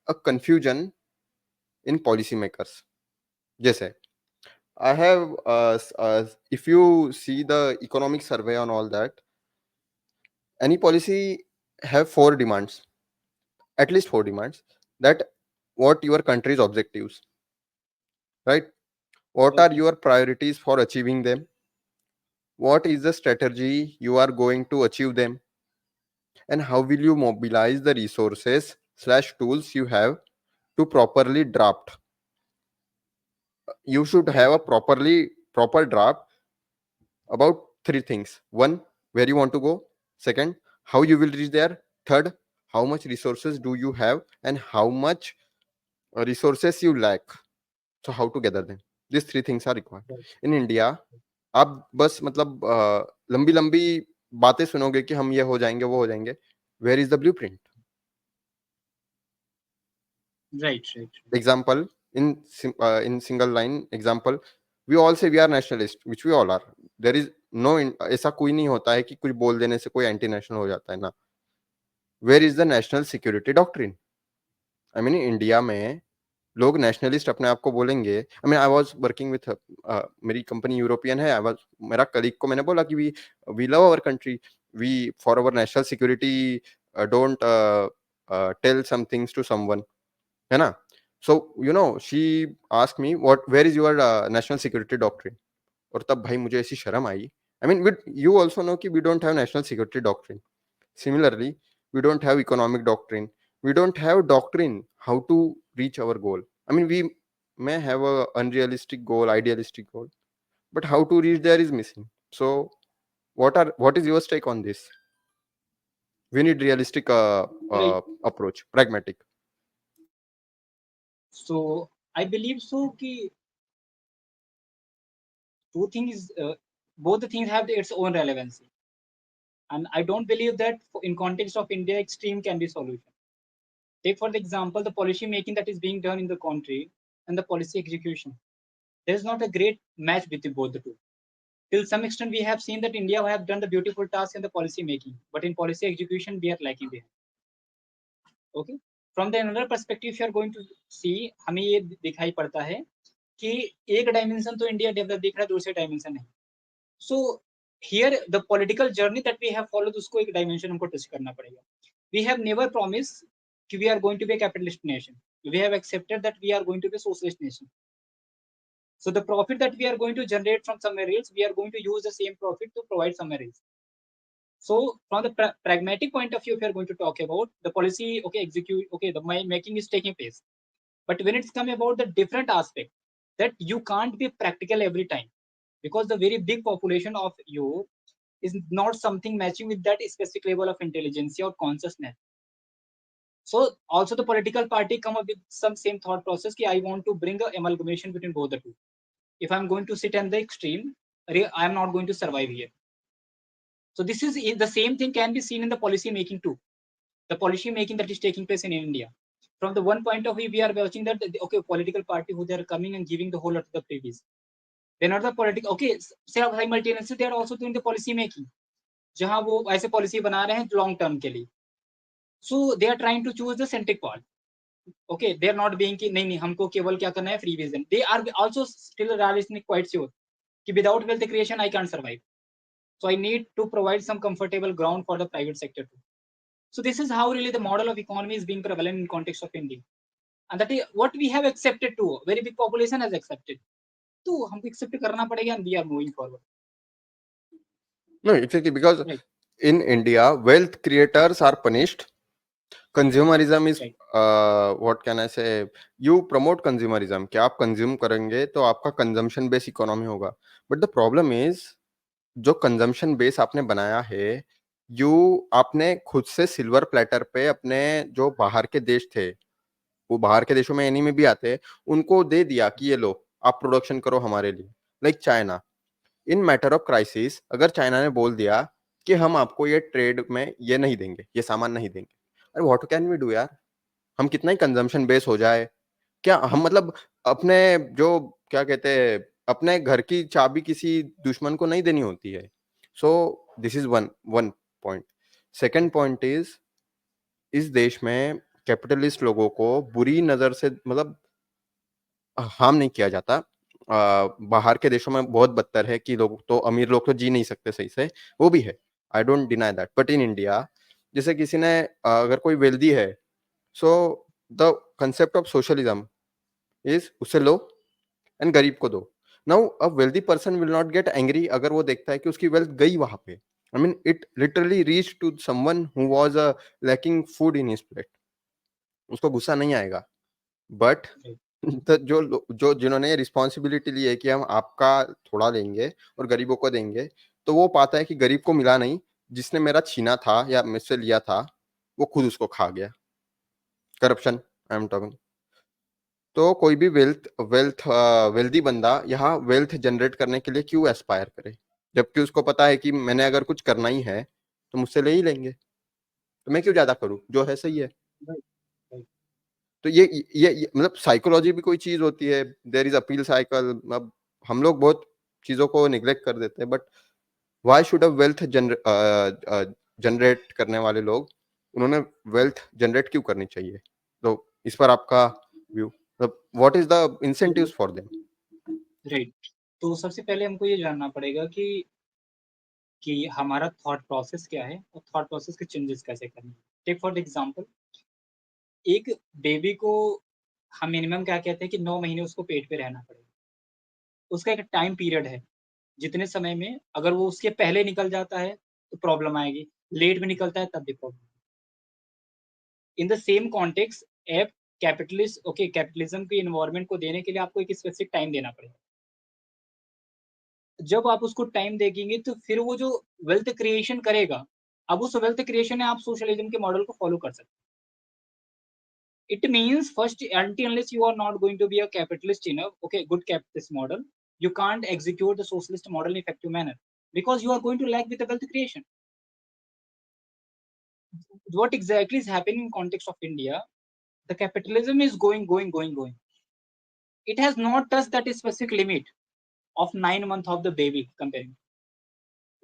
a confusion in policy makers. जैसे I have, if you see the economic survey on all that, any policy have four demands, at least four demands, that what your country's objectives, right? What are Okay. your priorities for achieving them? What is the strategy you are going to achieve them? And how will you mobilize the resources slash tools you have to properly draft? You should Right. have a proper draft about three things. One, where you want to go. Second, how you will reach there. Third, how much resources do you have and how much resources you lack. So how to gather them. These three things are required. Right. In India, आप बस मतलब लंबी लंबी बातें सुनोगे कि हम ये हो जाएंगे वो हो जाएंगे। Where is the blueprint? Right. Right. Example, in single line example, we all say we are nationalist, which we all are. There is no ऐसा कोई नहीं होता है कि कुछ बोल देने से कोई एंटी नेशनल हो जाता है ना। Where is the national security doctrine? I mean India में लोग नेशनलिस्ट अपने आप को बोलेंगे। I mean I was working with, मेरी कंपनी यूरोपियन है। आई वाज, मेरा कलीग को मैंने बोला कि we love our country, we for our national security don't tell some things to someone, है ना? So you know she ask me what, where is your national security doctrine? और तब भाई मुझे ऐसी शर्म आई। I mean with you also know कि we don't have national security doctrine. Similarly, we don't have economic doctrine. We don't have doctrine how to reach our goal. I mean, we may have a unrealistic goal, idealistic goal, but how to reach there is missing. So, what is your take on this? We need realistic Right. approach, pragmatic. So I believe so. Ki two things, both the things have its own relevancy, and I don't believe that in context of India, extreme can be solution. Take for the example the policy making that is being done in the country and the policy execution. There is not a great match between both the two. Till some extent, we have seen that India have done the beautiful task in the policy making, but in policy execution, we are lacking behind. Okay. From the another perspective, if you are going to see, हमें ये दिखाई पड़ता है कि एक डायमेंशन तो इंडिया डेवलप दिख रहा है, दूसरे डायमेंशन नहीं. So here the political journey that we have followed उसको एक dimension हमको touch करना पड़ेगा. We have never promised कि we are going to be a capitalist nation. We have accepted that we are going to be a socialist nation. So the profit that we are going to generate from somewhere else, we are going to use the same profit to provide somewhere else. So from the pragmatic point of view, if we are going to talk about the policy, okay, execute, okay, the making is taking place. But when it's come about the different aspect, that you can't be practical every time, because the very big population of you is not something matching with that specific level of intelligence or consciousness. So also the political party come up with some same thought process ki I want to bring a amalgamation between both the two. If I'm going to sit in the extreme, I am not going to survive here. So this is the same thing can be seen in the policy making too. The policy making that is taking place in India. From the one point of view, we are watching that okay, political party who they are coming and giving the whole lot of the previous. They're not the political. Okay, simultaneously they are also doing the policy making. जहाँ वो ऐसे policy बना रहे हैं long term के लिए. So they are trying to choose the centric part. Okay, they are not being कि नहीं हमको केवल क्या करना है free vision. They are also still realistic quite sure कि without wealth creation I can't survive. So I need to provide some comfortable ground for the private sector too. So this is how really the model of economy is being prevalent in context of India. And that is what we have accepted too. Very big population has accepted. तो हमको accept करना पड़ेगा and we are moving forward. No, exactly, because Right. in India, wealth creators are punished. Consumerism is Right. what can I say? You promote consumerism. कि आप consume करेंगे तो आपका consumption based economy होगा. But the problem is जो consumption base आपने बनाया है, आपने खुद से सिल्वर प्लेटर पे अपने जो बाहर के देश थे, वो बाहर के देशों में एनी में भी आते हैं, उनको दे दिया कि ये लो आप प्रोडक्शन करो हमारे लिए. Like China, in matter of crisis अगर चाइना ने बोल दिया कि हम आपको ये ट्रेड में ये नहीं देंगे, ये सामान नहीं देंगे, अरे व्हाट कैन वी डू यार? हम कितना ही कंजम्पशन बेस हो जाए, क्या हम मतलब अपने जो क्या कहते हैं अपने घर की चाबी किसी दुश्मन को नहीं देनी होती है. सो this is one one point. Second point is इस देश में कैपिटलिस्ट लोगों को बुरी नजर से मतलब हार्म नहीं किया जाता. बाहर के देशों में बहुत बदतर है कि लोग तो अमीर लोग तो जी नहीं सकते सही से, वो भी है. I don't deny that. But in India जैसे किसी ने अगर कोई वेल्दी है, so the concept of socialism is उसे लो एंड गरीब को दो. Now a wealthy person will not get angry अगर वो देखता है कि उसकी वेल्थ गई वहां पे. I mean it literally reach to someone who was lacking food in his plate. उसको गुस्सा नहीं आएगा. But Right. तो जो जिन्होंने रिस्पॉन्सिबिलिटी ली है कि हम आपका थोड़ा लेंगे और गरीबों को देंगे, तो वो पाता है कि गरीब को मिला नहीं, जिसने मेरा छीना था या मुझसे लिया था वो खुद उसको खा गया. Corruption I am talking. तो कोई भी वेल्दी बंदा यहाँ वेल्थ जनरेट करने के लिए क्यों एस्पायर करे, जबकि उसको पता है कि मैंने अगर कुछ करना ही है तो मुझसे ले ही लेंगे, तो मैं क्यों ज्यादा करूं, जो है सही है. Right. Right. तो ये मतलब साइकोलॉजी भी कोई चीज होती है. There is appeal cycle. अब हम लोग बहुत चीजों को निग्लेक्ट कर देते हैं. But why should a wealth generate करने वाले लोग, उन्होंने वेल्थ जनरेट क्यों करनी चाहिए? तो इस पर आपका व्यू, मतलब what is the incentives for them? Right. तो सबसे पहले हमको ये जानना पड़ेगा कि हमारा थॉट प्रोसेस क्या है और थॉट प्रोसेस के चेंजेस कैसे करने हैं. टेक फॉर एग्जांपल, एक बेबी को हम मिनिमम क्या कहते हैं कि 9 महीने उसको पेट पे रहना पड़ेगा. उसका एक टाइम पीरियड है, जितने समय में अगर वो उसके पहले निकल जाता है तो प्रॉब्लम आएगी, लेट में निकलता है तब भी problem. In the same context app capitalism के इन्वायरमेंट को देने के लिए आपको एक स्पेसिफिक टाइम देना पड़ेगा. जब आप उसको टाइम देंगे तो फिर वो जो वेल्थ क्रिएशन करेगा, अब उस वेल्थ क्रिएशन में आप सोशलिज्म के मॉडल को फॉलो कर सकते हैं. It means first, until unless you are not going to be a capitalist enough, okay, good capitalist model, you can't execute the socialist model in effective manner because you are going to lack with the wealth creation. What exactly is happening in context of India? The capitalism is going. It has not touched that specific limit of 9 months of the baby comparing.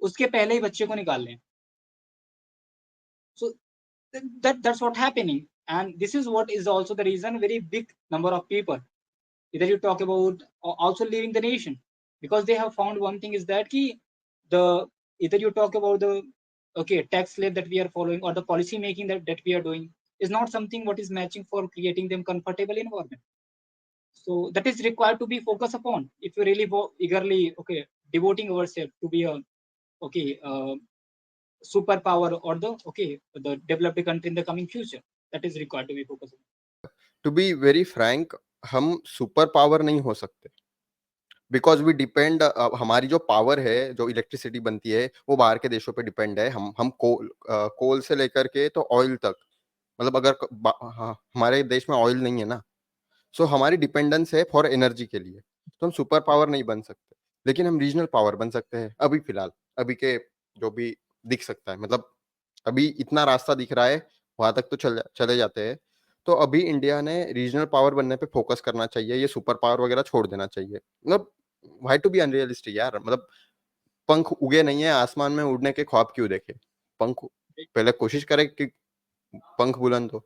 उसके पहले ही बच्चे को निकाल लें. So that's what happening, and this is what is also the reason very big number of people, either you talk about also leaving the nation, because they have found one thing is that the either you talk about the tax slab that we are following or the policy making that we are doing is not something what is matching for creating them comfortable environment. So that is required to be focused upon if you really eagerly devoting ourselves to be a okay superpower or the developed country in the coming future. That is required to be focused on. To be very frank, हम सुपर पावर नहीं हो सकते, बिकॉज वी डिपेंड, हमारी जो पावर है, जो इलेक्ट्रिसिटी बनती है, वो बाहर के देशों पे डिपेंड है। हम कोल से लेकर के तो ऑयल तक, मतलब अगर हाँ, हमारे देश में ऑयल नहीं है ना, सो हमारी डिपेंडेंस है फॉर एनर्जी के लिए, तो हम सुपर पावर नहीं बन सकते, लेकिन हम रीजनल पावर बन सकते हैं अभी फिलहाल, अभी के जो भी दिख सकता है, मतलब अभी इतना रास्ता दिख रहा है, वहां तक तो चले जाते हैं। तो अभी इंडिया ने रीजनल पावर बनने पे फोकस करना चाहिए, ये सुपर पावर वगैरह छोड़ देना चाहिए। मतलब व्हाई टू बी अनरियलिस्टिक यार, मतलब पंख उगे नहीं है, आसमान में उड़ने के ख्वाब क्यों देखे? पंख पहले कोशिश करे कि पंख बुलंद हो।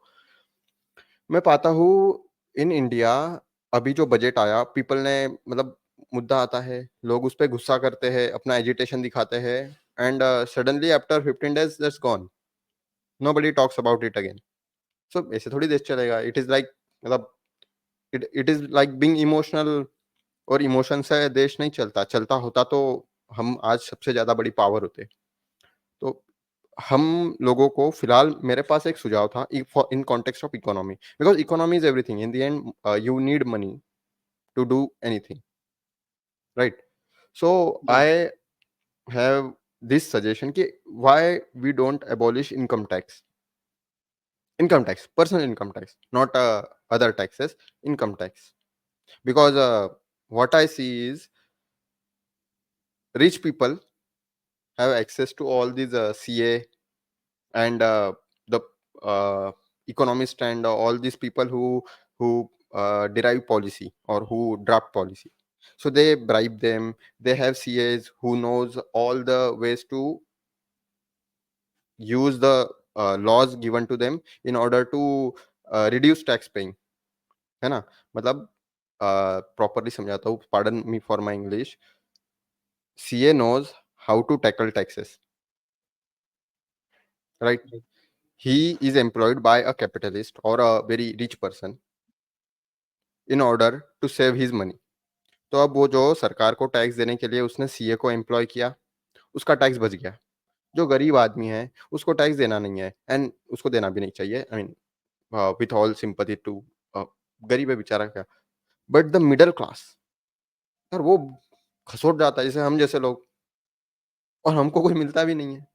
मैं पाता हूँ इन इंडिया, अभी जो बजट आया, पीपल ने मतलब मुद्दा आता है, लोग उस पे गुस्सा करते हैं, अपना एजिटेशन दिखाते हैं, and suddenly after 15 days that's gone, nobody talks about it again. So ऐसे थोड़ी देश चलेगा। इट इज लाइक, मतलब it is like being emotional, और इमोशन से देश नहीं चलता, चलता होता तो हम आज सबसे ज्यादा बड़ी पावर होते। तो हम लोगों को फिलहाल, मेरे पास एक सुझाव था इन context of economy, because economy is everything in the end, you need money to do anything, right? So Right. I have this suggestion ki why we don't abolish income tax, personal income tax, not other taxes, income tax. Because what I see is rich people have access to all these CA and the uh, economist and all these people who derive policy or who draft policy. So they bribe them. They have CAs who knows all the ways to use the laws given to them in order to reduce tax paying, है ना? मतलब प्रॉपरली समझाता हूँ, pardon me for my English. CA knows how to tackle taxes, right? Right. He is employed by a capitalist or a very rich person in order to save his money. तो अब वो जो सरकार को टैक्स देने के लिए उसने सीए को एम्प्लॉय किया, उसका टैक्स बच गया। जो गरीब आदमी है, उसको टैक्स देना नहीं है, एंड उसको देना भी नहीं चाहिए। I mean with all sympathy to, गरीब है बेचारा क्या। बट द मिडल क्लास, यार वो खसोट जाता है, जैसे हम जैसे लोग, और हमको कुछ मिलता भी नहीं है।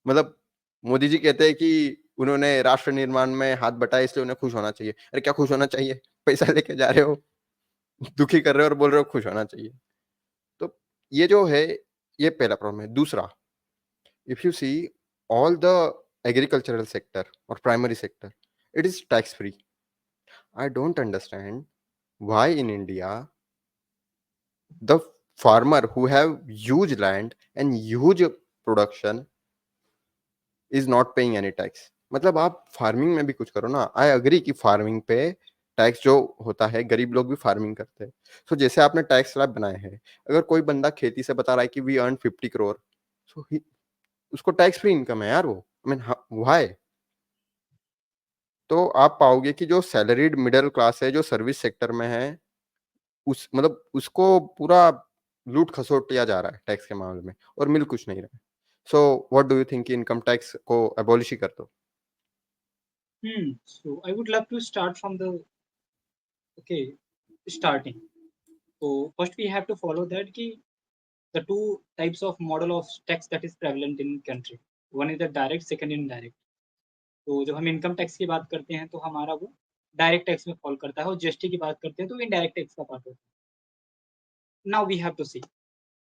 मतलब मोदी जी कहते हैं कि उन्होंने राष्ट्र निर्माण में हाथ बटाए इसलिए उन्हें खुश होना चाहिए। अरे क्या खुश होना चाहिए? पैसा लेके जा रहे हो, दुखी कर रहे हो और बोल रहे हो खुश होना चाहिए। तो ये जो है, ये पहला प्रॉब्लम है। दूसरा, if you see all the agricultural sector or primary sector, it is tax free. I don't understand why in India the farmer who have huge land and huge production is not paying any tax. मतलब आप फार्मिंग में भी कुछ करो ना। आई अग्री कि फार्मिंग पे टैक्स जो होता है, गरीब लोग भी फार्मिंग करते हैं। सो जैसे आपने टैक्स स्लैब बनाए हैं, अगर कोई बंदा खेती से बता रहा है कि वी अर्न 50 करोड़, सो उसको टैक्स फ्री इनकम है यार वो। आई मीन व्हाई? तो आप पाओगे कि जो सैलरीड मिडल क्लास है, जो सर्विस सेक्टर में है, उस मतलब उसको पूरा लूट-खसोटिया जा रहा है टैक्स के मामले में, और मिल कुछ नहीं रहा है। So what do you think, income tax को अबॉलिश ही कर दो? So I would love to start from the starting. So first we have to follow that ki the two types of model of tax that is prevalent in country. One is the direct, second indirect. तो जब हम इनकम टैक्स की बात करते हैं तो हमारा वो डायरेक्ट टैक्स में फॉल करता है, और जीएसटी की बात करते हैं तो इनडायरेक्ट टैक्स का पार्ट होता है। नाउ वी हैव टू सी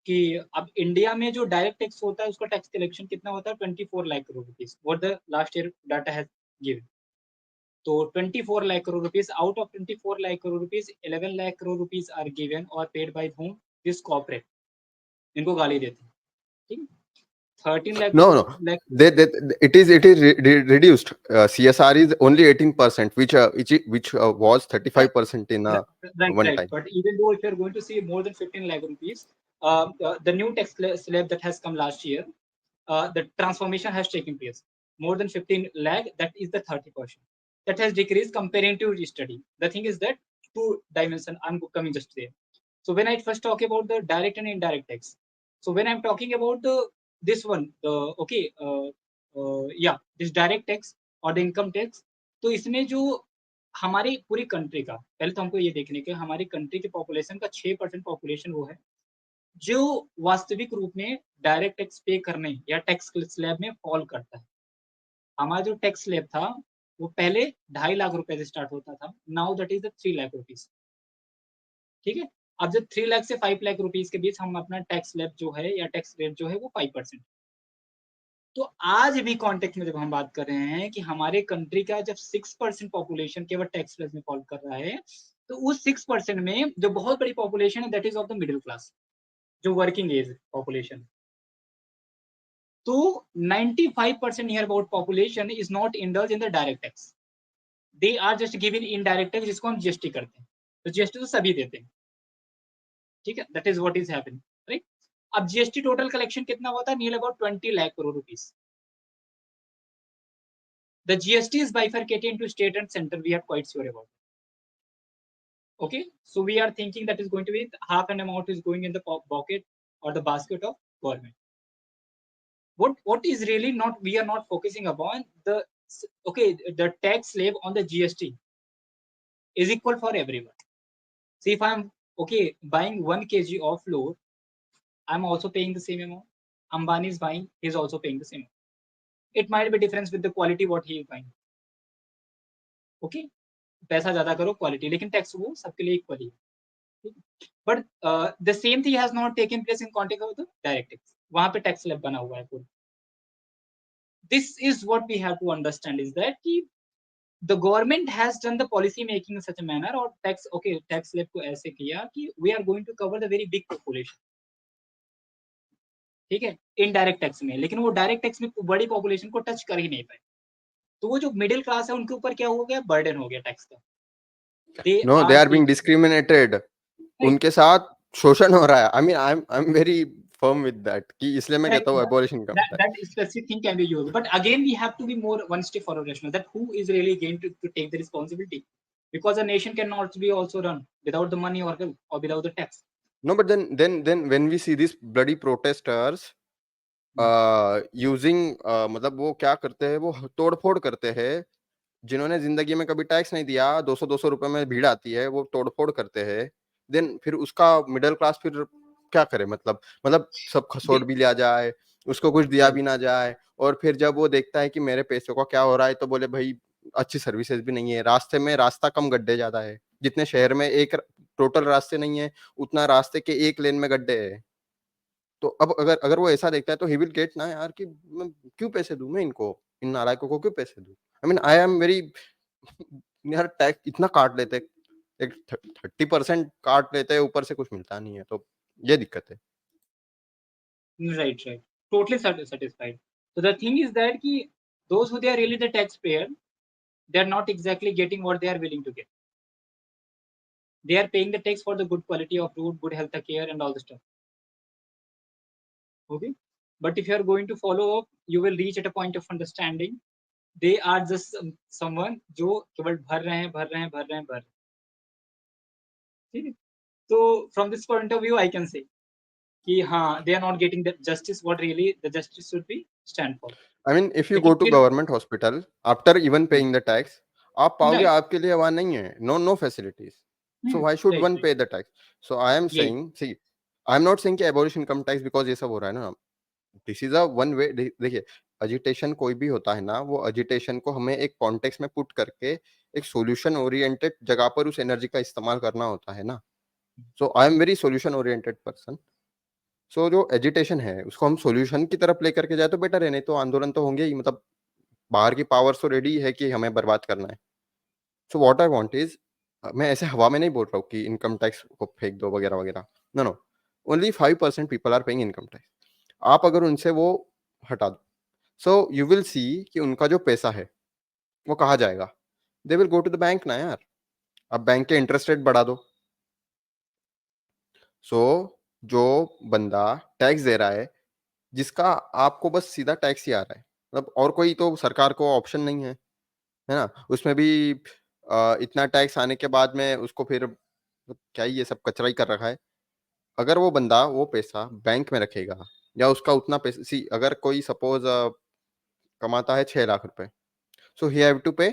कि अब इंडिया में जो डायरेक्ट टैक्स होता है उसका टैक्स कलेक्शन कितना होता है? 24 lakh crore rupees, what the last year data has given. तो 24 lakh crore rupees, out of 24 lakh crore rupees 11 lakh crore rupees are given और paid by home? This corporate, इनको गाली देते हैं, ठीक है। 13 lakh No, crore no. It is reduced. CSR is only 18%, which was 35% in Right, one right. time. But even though if you're going to see more than 15 lakh rupees, the new tax slab that has come last year, the transformation has taken place. More than 15 lakh, that is the 30%. That has decreased comparing to study. The thing is that two dimension, I'm coming just there. So when I first talk about the direct and indirect tax, so when I'm talking about the this one, this direct tax और the income tax, तो इसमें जो हमारी पूरी कंट्री का, पहले तो हमको ये देखने के हमारी कंट्री की पॉपुलेशन का 6% पॉपुलेशन वो है जो वास्तविक रूप में डायरेक्ट टैक्स पे करने या टैक्स स्लैब में फॉल करता है। हमारा जो टैक्स स्लैब था वो पहले 2.5 लाख रुपए से स्टार्ट होता था, now that is the 3 lakh rupees. ठीक है, अब जब 3 लाख से 5 लाख रुपीज के बीच हम अपना टैक्स स्लैब जो है या टैक्स रेट जो है वो 5%। तो आज भी कॉन्टेक्स्ट में जब हम बात कर रहे हैं कि हमारे कंट्री का जब 6% पॉपुलेशन केवल टैक्स स्लैब में फॉल कर रहा है, तो उस 6% में जो बहुत बड़ी पॉपुलेशन है that is of the middle class, जो वर्किंग एज पॉपुलेशन। तो 95% near about population is not indulge in the direct tax, they are just given indirect tax, जिसको हम जीएसटी करते हैं। तो जीएसटी तो सभी देते हैं, ठीक है, that is what is happening, right. अब जीएसटी टोटल कलेक्शन कितना हुआ था, near about 20 lakh crore rupees. The GST is bifurcated into state and center, we are quite sure about it. Okay, so we are thinking that is going to be half an amount is going in the pocket or the basket of government. What is really not, we are not focusing upon the, okay, the tax slab on the GST is equal for everyone. See, if I'm okay buying 1 kg of flour, I'm also paying the same amount. Ambani is buying, he is also paying the same amount. It might be difference with the quality what he is buying. Okay, पैसा ज्यादा करो क्वालिटी, लेकिन टैक्स वो सबके लिए इक्वल ही है। But the same thing has not taken place in context of the direct tax, वहां पे टैक्स स्लैब बना हुआ है पूरा। This is what we have to understand is that कि the government has done the policy making in such a manner, और टैक्स ओके टैक्स स्लैब को ऐसे किया कि we are going to cover the very big population, ठीक है, इनडायरेक्ट टैक्स में, लेकिन वो डायरेक्ट टैक्स में बड़ी पॉपुलेशन को टच कर ही नहीं पाए। तो वो जो मिडिल क्लास है उनके ऊपर क्या हो गया, बर्डन हो गया टैक्स का। No, they are being discriminated. उनके साथ शोषण हो रहा है. I mean, I'm very firm with that कि इसलिए मैं कहता हूँ abolition का होता है. that specific thing can be used, but again we have to be more one step forward rational, that who is really going to take the responsibility, because a nation cannot be also run without the money or help or without the tax. No, but then when we see these bloody protesters using मतलब वो क्या करते हैं, वो तोड़-फोड़ करते हैं. जिन्होंने जिंदगी में कभी टैक्स नहीं दिया, 200-200 रुपए में भीड़ आती है, वो तोड़-फोड़ करते हैं. देन फिर उसका मिडिल क्लास फिर क्या करे, मतलब सब खसोट भी लिया जाए, उसको कुछ दिया भी ना जाए, और फिर जब वो देखता है कि मेरे पैसों का क्या हो रहा है, तो बोले भाई अच्छी सर्विसेज भी नहीं है, रास्ते में रास्ता कम गड्ढे ज्यादा है. जितने शहर में एक टोटल रास्ते नहीं है, उतना रास्ते के एक लेन में गड्ढे है. तो अब अगर अगर वो ऐसा देखता है तो ही विल गेट ना यार कि मैं क्यों पैसे दूं, मैं इनको, इन नालायकों को क्यों पैसे दूं. आई मीन आई एम वेरी यार, टैक्स इतना काट लेते, एक 30% काट लेते हैं, ऊपर से कुछ मिलता नहीं है, तो ये दिक्कत है. Right, totally satisfied. So the thing is that ki those who they are really the taxpayer, they are not exactly getting what they are willing to get. They are paying the tax for the good quality of food, good health care and all the stuff. Okay, but if you are going to follow up, you will reach at a point of understanding they are just someone जो केवल भर रहे हैं. ठीक है, तो from this point of view I can say कि हाँ, they are not getting the justice what really the justice should be stand for. I mean if you go लेकिन टू फिर government hospital after even paying the tax, आप पाओगे राइट, आपके लिए वहां नहीं है, no facilities. So why should one right, pay the tax. So I am यही saying, see, I am not saying कि एबॉलिश इनकम टैक्स बिकॉज ये सब हो रहा है ना. This is a one way. देखिए, अजिटेशन कोई भी होता है ना, वो अजिटेशन को हमें एक कॉन्टेक्स्ट में पुट करके एक सॉल्यूशन ओरिएंटेड जगह पर उस एनर्जी का इस्तेमाल करना होता है ना. So I am very solution oriented person. So जो एजिटेशन है उसको हम सॉल्यूशन की तरफ लेकर के जाए तो बेटर है, नहीं तो आंदोलन तो होंगे ही. मतलब बाहर की पावर तो रेडी है कि हमें बर्बाद करना है. So what I want is, मैं ऐसे हवा में नहीं बोल रहा हूँ कि इनकम टैक्स को फेंक दो वगैरह वगैरह. No no, only 5% people are paying income tax. आप अगर उनसे वो हटा दो, सो यू विल सी कि उनका जो पैसा है वो कहाँ जाएगा. They will go to the bank ना यार. अब बैंक के इंटरेस्ट रेट बढ़ा दो. सो जो बंदा टैक्स दे रहा है, जिसका आपको बस सीधा टैक्स ही आ रहा है, मतलब और कोई तो सरकार को ऑप्शन नहीं है, है ना? उसमें भी इतना टैक्स आने के बाद में उसको फिर मतलब क्या ही ये सब कचरा ही कर रखा है। अगर वो बंदा वो पैसा बैंक में रखेगा या उसका उतना पैसा सी अगर कोई सपोज़ कमाता है 6 लाख रुपए, सो ही हैव टू पे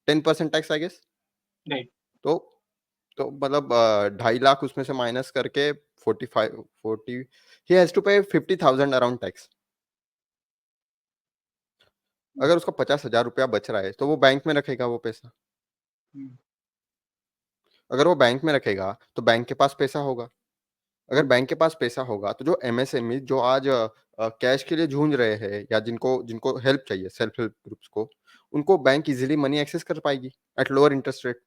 10% टैक्स आई गेस। राइट। तो मतलब 2.5 लाख उसमें से माइनस करके 45 40 ही हैज़ टू पे 50,000 अराउंड टैक्स। अगर उसका 50,000 रुपया बच रहा है, तो वो बैंक में रखेगा वो पैसा। अगर वो बैंक में रखेगा, तो बैंक के पास पैसा होगा। अगर बैंक के पास पैसा होगा, तो जो एमएसएमई जो आज कैश के लिए जूझ रहे हैं या जिनको जिनको हेल्प चाहिए, सेल्फ हेल्प ग्रुप्स को, उनको बैंक ईज़िली मनी एक्सेस कर पाएगी एट लोअर इंटरेस्ट रेट।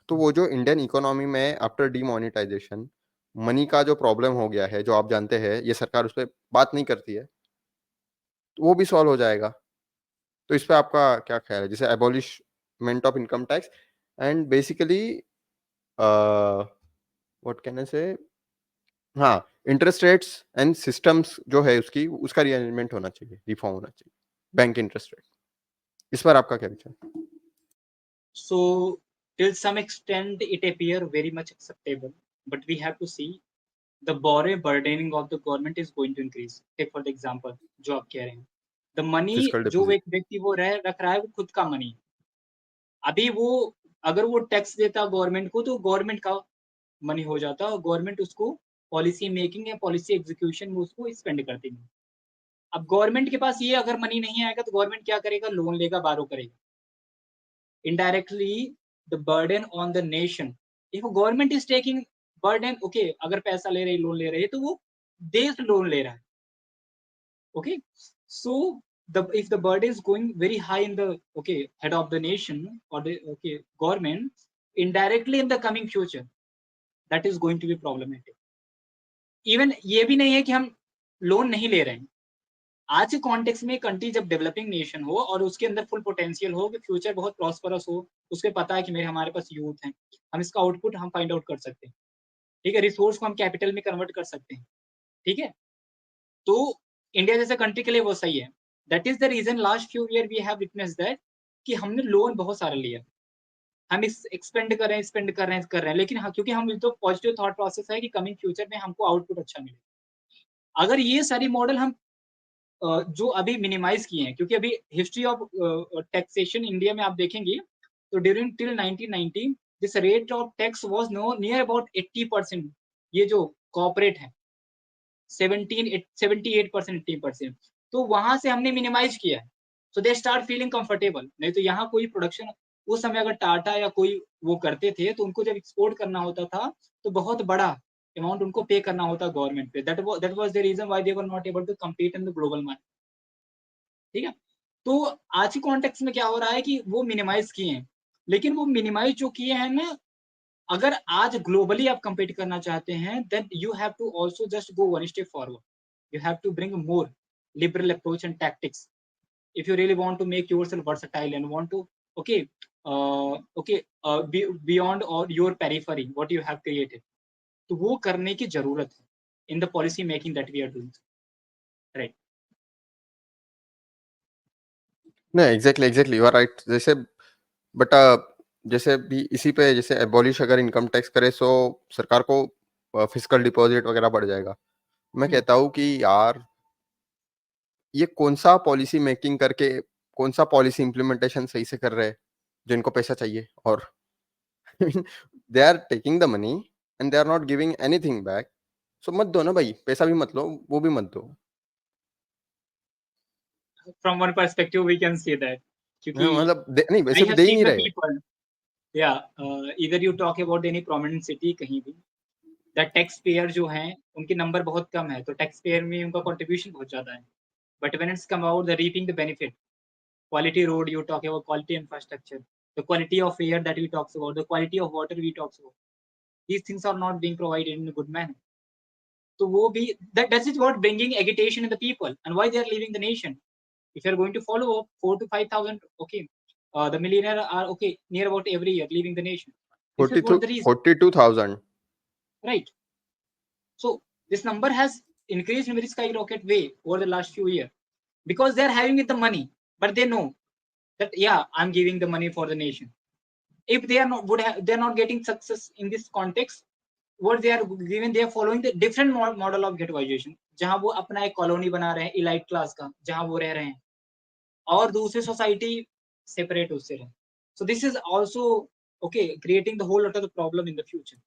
तो वो जो इंडियन इकोनॉमी में आफ्टर डिमोनेटाइजेशन मनी का जो प्रॉब्लम हो गया है, जो आप जानते हैं, ये सरकार उस पे बात नहीं करती है, तो वो भी सॉल्व हो जाएगा। तो इस पे आपका क्या ख्याल है? जैसे abolishment of income tax and basically what can I say हाँ, इंटरेस्ट रेट्स एंड सिस्टम्स जो है उसकी उसका रीअरेंजमेंट होना चाहिए, रिफॉर्म होना चाहिए। Bank interest rate. इस पर आपका क्या विचार है? So till some extent it appear very much acceptable, but we have to see the borrow burdening of the government is going to increase. Take for the example जो आप कह रहे हैं, the money फिस्कल जो डिपॉजिट। एक व्यक्ति वो रख रहा है वो खुद का मनी, अभी वो अगर वो टैक्स देता गवर्नमेंट को तो गवर्नमेंट का मनी हो जाता और गवर्नमेंट उसको पॉलिसी मेकिंग या पॉलिसी एग्जीक्यूशन में उसको स्पेंड करती है। अब गवर्नमेंट के पास ये अगर मनी नहीं आएगा तो गवर्नमेंट क्या करेगा? लोन लेगा, बारो करेगा। indirectly the burden on the nation. If government is taking burden, okay, अगर पैसा ले रही लोन ले रही है तो वो देश लोन ले रहा है, okay. So the if the burden is going very high in the okay head of the nation or the okay government, indirectly in the coming future that is going to be problematic. Even ये भी नहीं है कि हम लोन नहीं ले रहे हैं, आज के कॉन्टेक्स्ट में कंट्री जब डेवलपिंग नेशन हो और उसके अंदर फुल पोटेंशियल हो कि फ्यूचर बहुत प्रॉस्परस हो, उसके पता है कि मेरे हमारे पास यूथ है, हम इसका आउटपुट हम फाइंड आउट कर सकते हैं, ठीक है, रिसोर्स को हम कैपिटल में कन्वर्ट कर सकते हैं, ठीक है। तो इंडिया जैसे कंट्री के लिए वो सही है। That is the reason last few year we have witness that कि हमने लोन बहुत सारा लिया, हम इस एक्सपेंड कर रहे हैं स्पेंड कर रहे हैं, लेकिन हाँ, क्योंकि हम तो पॉजिटिव थॉट प्रोसेस है कि कमिंग फ्यूचर में हमको आउटपुट अच्छा मिले। अगर ये सारी मॉडल हम जो अभी मिनिमाइज किए हैं, क्योंकि अभी हिस्ट्री ऑफ टैक्सेशन इंडिया में आप देखेंगे तो during till 1990 this rate of tax was no near about 80%। ये जो कॉर्पोरेट है 78% 80%, तो वहां से हमने मिनिमाइज किया है, so they start feeling comfortable. नहीं तो यहाँ कोई प्रोडक्शन उस समय अगर टाटा या कोई वो करते थे तो उनको जब एक्सपोर्ट करना होता था तो बहुत बड़ा अमाउंट उनको पे करना होता गवर्नमेंट पे। That was the reason why they were not able to compete in the global market, ठीक है। तो आज के कॉन्टेक्स्ट में क्या हो रहा है कि वो मिनिमाइज किए हैं, लेकिन वो मिनिमाइज जो किए हैं ना, अगर आज ग्लोबली आप कंपीट करना चाहते हैं then you have to also just go one step forward. You have to bring more liberal approach and tactics if you really want to make yourself versatile and want to okay beyond or your periphery what you have created, तो वो करने की जरूरत है in the policy making that we are doing, right? नहीं, exactly, exactly you are right. जैसे बट जैसे भी इसी पे जैसे एबॉलिश अगर इनकम टैक्स करे सो सरकार को फिस्कल डिपॉज़िट वगैरह बढ़ जाएगा। मैं कहता हूँ कि यार ये कौन-सा पॉलिसी मेकिंग करके कौन-सा पॉलिसी इम्प्लीमेंटेशन सही से कर रहे हैं, जो इनको पैसा चाहिए और they are taking the money and they are not giving anything back. So मत दो ना भाई, पैसा भी मत लो, वो भी मत दो। From one perspective we can say that क्योंकि हाँ, मतलब दे नहीं I वैसे भी have दे ही seen नहीं the रहे। people, yeah, either you talk about any prominent city कहीं भी, the tax payer जो हैं उनके नंबर बहुत कम है, तो टैक्स पेयर में उनका कंट्रीब्यूशन बहुत ज्यादा है, but when it's come out the reaping the benefit, quality road you talk about, quality infrastructure, the quality of air that we talks about, the quality of water we talks about, these things are not being provided in a good manner. तो वो भी that is what bringing agitation in the people and why they are leaving the nation. If you are going to follow up 4 to 5,000, okay, the millionaire are okay near about every year leaving the nation. This is 42 what the reason, 42,000 right? So this number has increased in very skyrocket way over the last few years because they're having the money, but they know that yeah, I'm giving the money for the nation. If they are not they're not getting success in this context, what they are given, they are following the different model of ghettoization, जहां वो अपना एक कॉलोनी बना रहे हैं इलाइट क्लास का, जहां वो रह रहे हैं और दूसरी सोसाइटी सेपरेट उससे रहे. So this is also okay creating the whole lot of the problem in the future.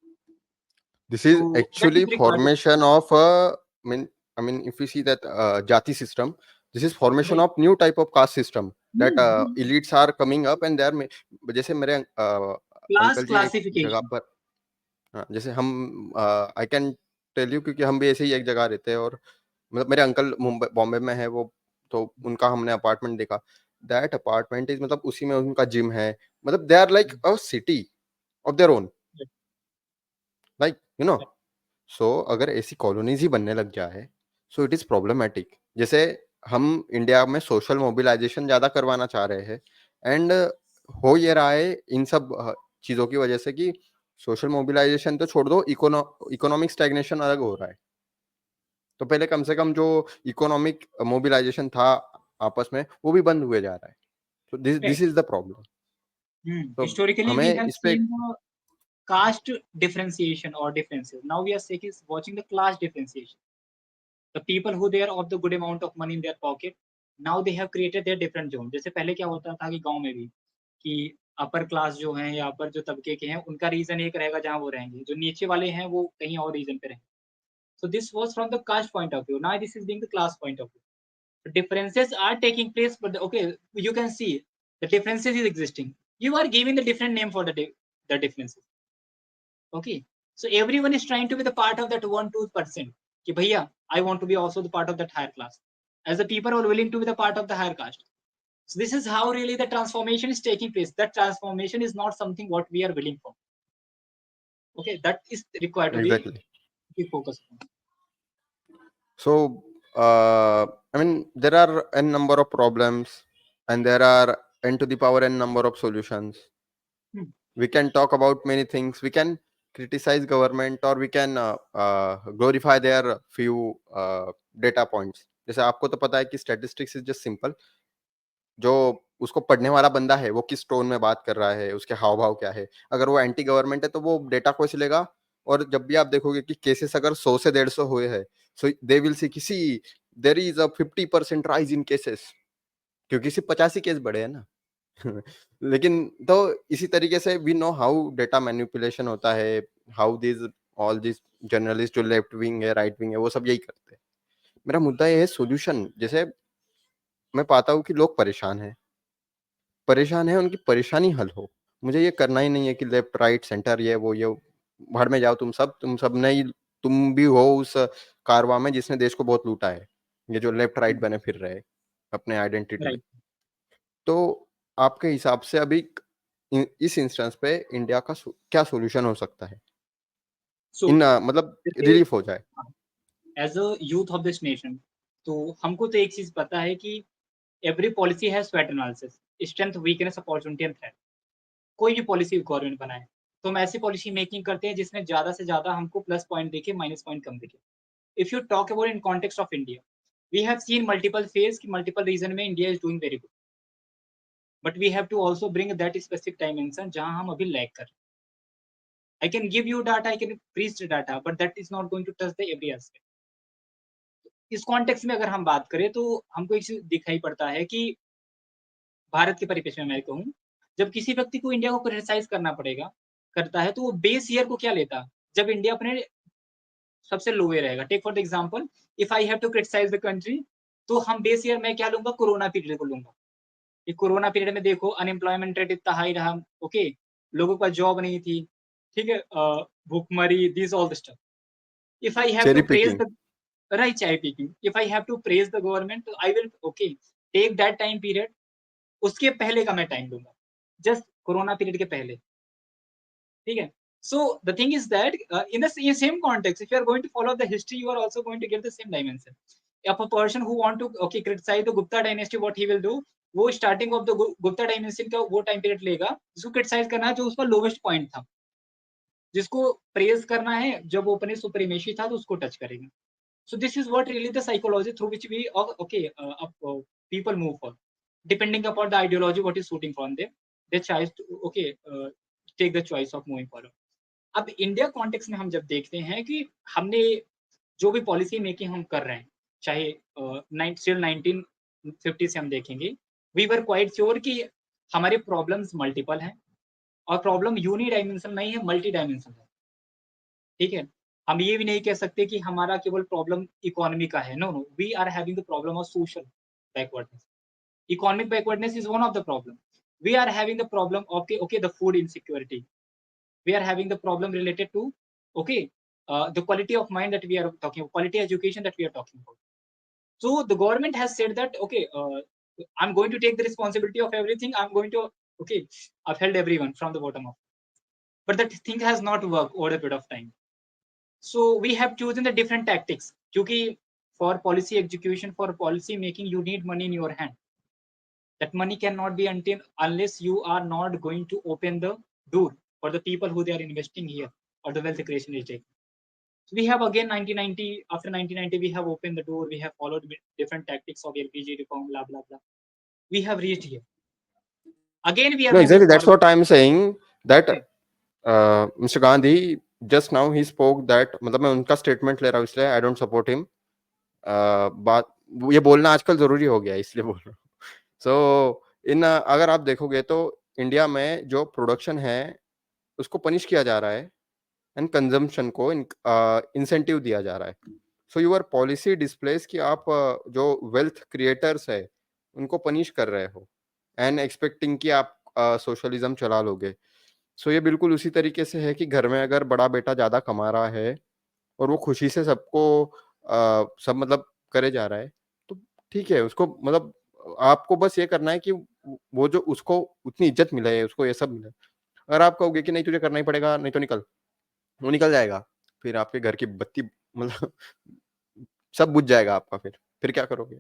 This is So that actually is regarding. formation of I mean if we see that jati system, this is formation Right. of new type of caste system that Hmm. elites are coming up and they are जैसे मेरे Class अंकल जी एक जगह classification. पर, हाँ, जैसे हम आई कैन टेल यू क्योंकि हम भी ऐसे ही एक जगह रहते हैं और मतलब मेरे अंकल मुंबई बॉम्बे में है वो, तो उनका हमने अपार्टमेंट देखा, दैट अपार्टमेंट इज मतलब उसी में उनका जिम है, मतलब they are like a city of their own, Right. Like you know. So अगर ऐसी कॉलोनीज ही बनने लग जाए सो इट इज प्रॉब्लमेटिक. जैसे हम इंडिया में सोशल मोबिलाइजेशन ज्यादा करवाना चाह रहे हैं एंड हो ये रहा है इन सब चीजों की वजह से कि सोशल मोबिलाइजेशन तो छोड़ दो, इकोनॉमिक स्टैग्नेशन अलग हो रहा है. तो पहले कम से कम जो इकोनॉमिक मोबिलाइजेशन था आपस में वो भी बंद हुए जा रहा है. तो this Right. This is the problem. तो Historically, we हमें have इस पे seen the caste differentiation or differences. Now we are watching the class differentiation. The people who they are of the good amount of money in their pocket, now they have created their different zone. जैसे पहले क्या होता था कि गांव में भी कि अपर क्लास जो हैं या अपर जो तबके के हैं उनका रीजन एक रहेगा जहां वो रहेंगे, जो नीचे वाले हैं वो कहीं और रीजन पे रहेंगे. So this was from the caste point of view. Now this is being the class point of view. The differences are taking place, but okay, you can see the differences is existing. You are giving the different name for the differences. Okay, so everyone is trying to be the part of that 1-2%. कि भैया, I want to be also the part of that higher class. As the people are willing to be the part of the higher caste. So this is how really the transformation is taking place. That transformation is not something what we are willing for. Okay, that is required to exactly. be focused on. So, I mean, there are n number of problems, and there are n to the power n number of solutions. Hmm. We can talk about many things. We can criticize government, or we can glorify their few data points. जैसे आपको तो पता है कि statistics is just simple. जो उसको पढ़ने वाला बंदा है वो किस टोन में बात कर रहा है, उसके हाव भाव क्या है. अगर वो एंटी गवर्नमेंट है तो वो डेटा को ऐसे लेगा, और जब भी आप देखोगे कि केसेस अगर 100 से 150 हुए हैं सो दे विल सी किसी there is a 50% rise in cases, क्योंकि सिर्फ 50 ही केस बढ़े हैं ना. लेकिन तो इसी तरीके से we know how data manipulation होता है, how this all this journalist जो लेफ्ट विंग है राइट विंग है वो सब यही करते हैं. मेरा मुद्दा ये है सोल्यूशन. जैसे मैं पाता हूँ कि लोग परेशान है, उनकी परेशानी हल हो. मुझे ये करना ही नहीं है कि लेफ्ट राइट सेंटर ये भाड़ में जाओ तुम सब नहीं, तुम भी हो उस कारवां में जिसने देश को बहुत लूटा है, ये जो लेफ्ट राइट बने फिर रहे अपने आइडेंटिटी में. Right. तो आपके हिसाब से अभी इस इंस्टेंस पे इंडिया का क्या सॉल्यूशन हो सकता है, So, इन मतलब जैसे रिलीफ हो जाए. As a youth of this nation, तो हमको तो एक चीज पता है कि every policy has SWOT analysis, strength, weakness, opportunity and threat. कोई भी पॉलिसी गवर्नमेंट बनाए तो हम ऐसी पॉलिसी मेकिंग करते हैं जिसमें ज्यादा से ज्यादा हमको प्लस पॉइंट दिखे, माइनस पॉइंट कम दिखे. If you talk about in context of India, we have seen multiple phase कि मल्टीपल रीजन में India is doing very good, but we have to also bring that specific dimension जहां हम अभी लैग कर. I can give you data, I can preach data, but that is not going to touch the every aspect. इस कॉन्टेक्स्ट में अगर हम बात करें तो हमको एक चीज दिखाई पड़ता है कि भारत के परिप्रेक्ष्य में मैं कहूँ, जब किसी व्यक्ति को इंडिया को क्रिटिसाइज करना पड़ेगा करता है तो वो बेस ईयर को क्या लेता, जब इंडिया अपने सबसे लोए रहेगा. Take for the example, if I have to criticise the country, तो हम बेस ईयर में क्या लूंगा, कोरोना पीरियड को लूंगा. ये कोरोना पीरियड में देखो अनएम्प्लॉयमेंट रेट इतना हाई रहा. ओके, लोगों का जॉब नहीं थी, ठीक है, भूखमरी, this all the stuff. If I have cherry to praise picking. The right cherry picking, if I have to praise the government, I will okay take that time period. उसके पहले का मैं टाइम दूंगा, जस्ट कोरोना पीरियड के पहले. ठीक है. So the thing is that in the same context, if you are going to follow the history, you are also going to get the same dimension. If a person who want to okay criticize the Gupta dynasty, what he will do, वो starting of the Gupta dimension का वो टाइम पीरियड लेगा जिसको क्रिटिसाइज करना है जो उसका लोवेस्ट पॉइंट था, जिसको प्रेज़ करना है, जब वो अपने सुप्रीमेसी था तो उसको टच करेगा। So this is what really the psychology through which we people move for, depending upon the ideology what is suiting from them, they choose to take the choice of moving forward. अब इंडिया कॉन्टेक्स्ट में हम जब देखते हैं कि हमने जो भी पॉलिसी मेकिंग हम कर रहे हैं, चाहे स्टिल 1950 से हम देखेंगे, वी वर क्वाइट श्योर कि हमारे प्रॉब्लम्स मल्टीपल हैं और प्रॉब्लम यूनी डायमेंशन नहीं है, मल्टी डायमेंशन है। ठीक है? हम ये भी नहीं कह सकते कि हमारा केवल प्रॉब्लम इकोनॉमी का है। No, no, we are having the problem of social backwardness. Economic backwardness is one of the problem. We are having the problem of the food insecurity. We are having the problem related to okay the quality of mind that we are talking about, quality education that we are talking about. So the government has said that I'm going to take the responsibility of everything. I'm going to upheld everyone from the bottom up. But that thing has not worked over a period of time. So we have chosen the different tactics. Kyunki for policy execution, for policy making, you need money in your hand. That money cannot be until unless you are not going to open the door for the people who they are investing here or the wealth creation is taking. So we have again 1990, after 1990, we have opened the door, we have followed different tactics of LPG reform, blah, blah, blah. We have reached here. Again, we are No, moving exactly. That's forward. what I'm saying. That Okay. Mr. Gandhi just now he spoke that मतलब मैं उनका स्टेटमेंट ले रहा हूँ इसलिए आई डोंट सपोर्ट हिम. बात ये बोलना आजकल जरूरी हो गया है इसलिए बोल रहा हूँ. सो इन अगर आप देखोगे तो इंडिया में जो प्रोडक्शन है उसको पनिश किया जा रहा है एंड कंजम्पशन को इंसेंटिव दिया जा रहा है. सो यूर पॉलिसी डिस्प्लेस कि आप जो वेल्थ क्रिएटर्स है उनको पनिश कर रहे हो एंड एक्सपेक्टिंग कि आप सोशलिज्म चला लोगे. सो ये बिल्कुल उसी तरीके से है कि घर में अगर बड़ा बेटा ज्यादा कमा रहा है और वो खुशी से सबको सब मतलब करे जा रहा है तो ठीक है उसको मतलब आपको बस ये करना है कि वो जो उसको उतनी इज्जत मिले उसको ये सब मिले. अगर आप कहोगे कि नहीं तुझे करना ही पड़ेगा नहीं तो निकल, वो निकल जाएगा. फिर आपके घर की बत्ती मतलब सब बुझ जाएगा आपका. फिर क्या करोगे?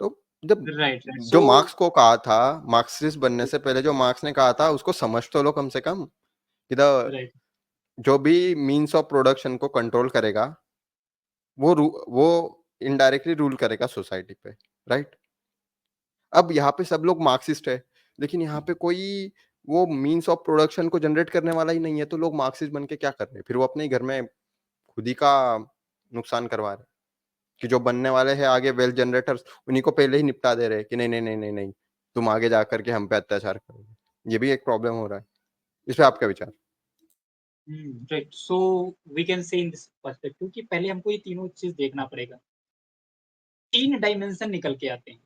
तो जब Right, right. जो So, मार्क्स को कहा था, मार्क्सिस्ट बनने से पहले जो मार्क्स ने कहा था उसको समझ तो लो कम से कम कि द right. जो भी मीन्स ऑफ प्रोडक्शन को कंट्रोल करेगा वो इनडायरेक्टली रूल करेगा सोसाइटी पे, राइट? अब यहाँ पे सब लोग मार्क्सिस्ट है, लेकिन यहाँ पे कोई वो मीन्स ऑफ प्रोडक्शन को जनरेट करने वाला ही नहीं है, तो लोग मार्क्सिस्ट बन के क्या कर रहे हैं? फिर वो अपने ही घर में खुद ही का नुकसान करवा रहे हैं कि जो बनने वाले हैं आगे वेल्थ जनरेटर्स उन्हीं को पहले ही निपटा दे रहे हैं कि नहीं, नहीं, नहीं, नहीं, नहीं, तुम आगे जाकर के हम पे अत्याचार करोगे. ये भी एक प्रॉब्लम हो रहा है. इस पे आपका विचार? right. So we can say in this perspective कि पहले हमको ये तीनों चीज देखना पड़ेगा. 3 डायमेंशन निकल के आते हैं.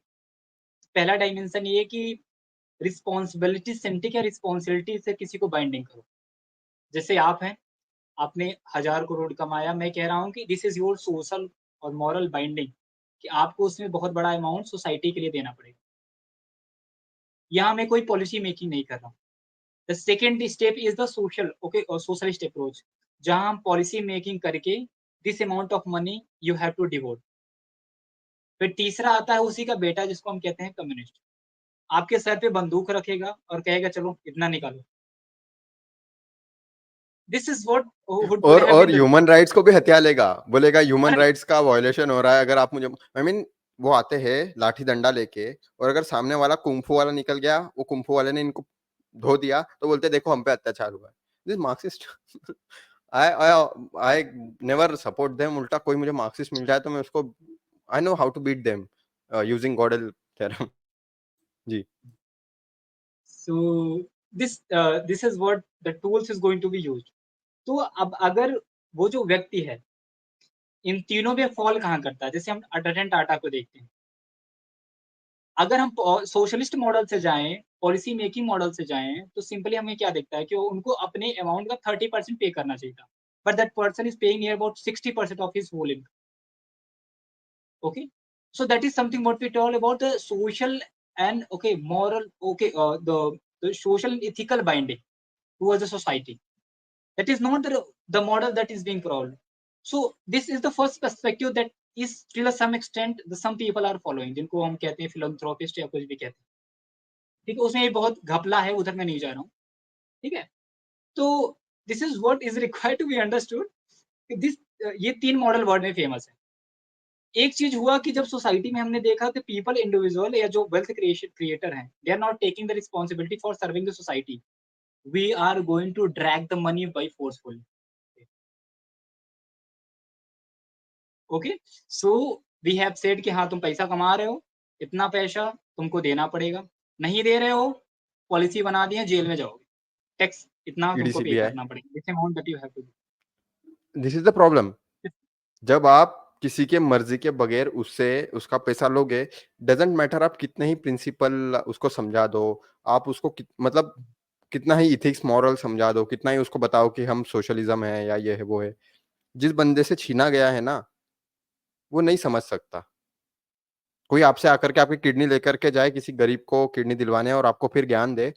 पहला डायमेंशन ये कि रिस्पॉन्सिबिलिटी सेंटिक या रिस्पॉन्सिबिलिटी से किसी को बाइंडिंग करो. जैसे आप हैं, आपने 1000 करोड़ कमाया, मैं कह रहा हूँ कि दिस इज योर सोशल और मॉरल बाइंडिंग कि आपको उसमें बहुत बड़ा अमाउंट सोसाइटी के लिए देना पड़ेगा. यहाँ मैं कोई पॉलिसी मेकिंग नहीं कर रहा हूँ. The second step is the socialist approach, जहाँ हम पॉलिसी मेकिंग करके this amount of money you have to devote. फिर तीसरा आता है उसी का बेटा जिसको हम कहते हैं कम्युनिस्ट. आपके सर पे बंदूक रखेगा और कहेगा चलो इतना निकालो. This is what would have और बीन द ह्यूमन राइट्स को भी हथिया लेगा, बोलेगा ह्यूमन राइट्स का वायलेशन हो रहा है अगर आप मुझे आई मीन वो आते हैं लाठी डंडा लेके और अगर सामने वाला कुंफू वाला निकल गया, वो कुंफू वाले ने इनको धो दिया तो बोलते देखो हम पे अत्याचार हुआ है. This Marxist. I I I never support them. उल्टा कोई मुझे मार्क्सिस्ट मिल जाए तो मैं उसको I know how to beat them using Godel theorem. जी. So this is what the tools is going to be used. तो अब अगर वो जो व्यक्ति है इन तीनों में फॉल कहाँ करता है, जैसे हम रतन टाटा को देखते हैं. अगर हम सोशलिस्ट मॉडल से जाएं, पॉलिसी मेकिंग मॉडल से जाएं, तो सिंपली हमें क्या दिखता है कि उनको अपने अमाउंट का 30% पे करना चाहिए था, but that person is paying near about 60% of his whole income. Okay, so that is something what we talk about the social and moral, the social and ethical binding towards the society. That is not the model that is being followed. So this is the first perspective that is till some extent the some people are following, जिनको हम कहते हैं philanthropist या कुछ भी कहते हैं. ठीक है, उसमें ये बहुत घपला है, उधर मैं नहीं जा रहा हूँ. ठीक है, तो this is what is required to be understood. This ये 3 मॉडल वर्ल्ड में फेमस है। एक चीज हुआ कि जब सोसाइटी में हमने देखा कि पीपल इंडिविजुअल या जो वेल्थ क्रिएटर हैं, they are not taking the responsibility for serving the society, we are going to drag the money by forceful. Okay, so we have said कि हाँ तुम पैसा कमा रहे हो, इतना पैसा तुमको देना पड़ेगा, नहीं दे रहे हो पॉलिसी बना दी है, जेल में जाओगे, टैक्स इतना तुमको पे ईडीसीपीआई, करना पड़ेगा, this amount that you have to this is the problem. जब आप किसी के मर्जी के बगैर उससे उसका पैसा लोगे, डजेंट मैटर आप कितने ही प्रिंसिपल उसको समझा दो, आप उसको मतलब कितना ही इथिक्स मॉरल समझा दो, कितना ही उसको बताओ कि हम सोशलिज्म है या ये है वो है, जिस बंदे से छीना गया है ना, वो नहीं समझ सकता। कोई आपसे आकर के आपकी किडनी लेकर के जाए किसी गरीब को किडनी दिलवाने और आपको फिर ज्ञान दे,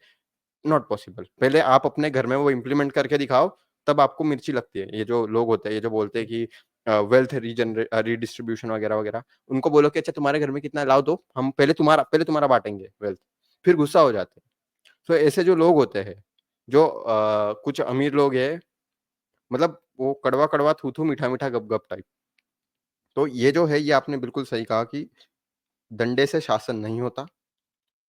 नॉट पॉसिबल। पहले आप अपने घर में वो इम्प्लीमेंट करके दिखाओ, तब आपको मिर्ची लगती है। ये जो लोग होते हैं, ये जो बोलते हैं कि वेल्थ रीडिस्ट्रीब्यूशन वगैरह वगैरह, उनको बोलो कि अच्छा तुम्हारे घर में कितना है, लाओ दो, हम पहले तुम्हारा बांटेंगे वेल्थ, फिर गुस्सा हो जाते हैं। तो ऐसे जो लोग होते हैं, जो कुछ अमीर लोग हैं, मतलब वो कड़वा कड़वा थू थू मीठा मीठा गप गप टाइप। तो ये जो है, ये आपने बिल्कुल सही कहा कि डंडे से शासन नहीं होता,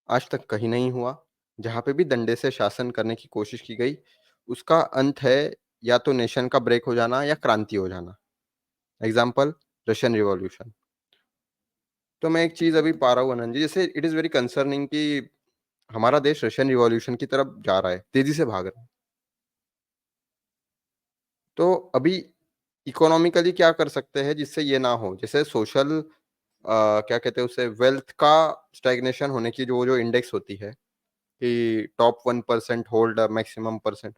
आज तक कहीं नहीं हुआ। जहाँ पे भी डंडे से शासन करने की कोशिश की गई, उसका अंत है या तो नेशन का ब्रेक हो जाना या क्रांति हो जाना। Example, Russian revolution. तो मैं एक चीज अभी पा रहा हूँ आनंद जी, जैसे इट इज वेरी कंसर्निंग कि हमारा देश रशियन रिवॉल्यूशन की तरफ जा रहा है, तेजी से भाग रहा है। तो अभी इकोनॉमिकली क्या कर सकते हैं जिससे ये ना हो, जैसे सोशल क्या कहते हैं उसे, वेल्थ का स्टैग्नेशन होने की जो जो इंडेक्स होती है कि top 1% hold maximum percent,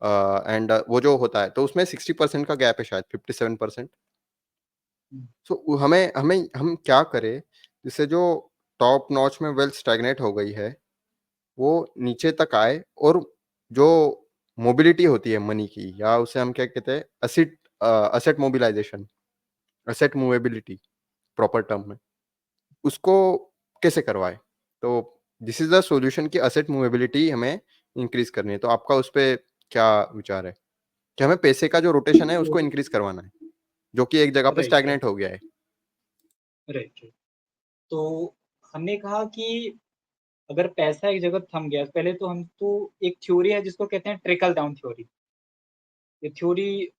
and वो जो होता है तो उसमें 60% का गैप है, शायद 57%। सो हमें हमें हम क्या करें जिससे जो टॉप नॉच में वेल्थ स्टैग्नेट हो गई है वो नीचे तक आए, और जो मोबिलिटी होती है मनी की, या उसे हम क्या कहते हैं, asset asset mobilisation, asset movability proper term में, उसको कैसे करवाए। तो दिस इज द सॉल्यूशन कि असेट मूवेबिलिटी हमें इंक्रीज करनी है। तो आपका उस पर क्या विचार है कि हमें पैसे का जो रोटेशन है उसको इंक्रीज करवाना है, जो कि एक जगह पे राइट राइट स्टैग्नेट हो गया है। राइट। तो हमने कहा कि अगर पैसा एक जगह थम गया, पहले तो हम तो एक थ्योरी है जिसको कहते हैं ट्रिकल डाउन थ्योरी। ये थ्योरी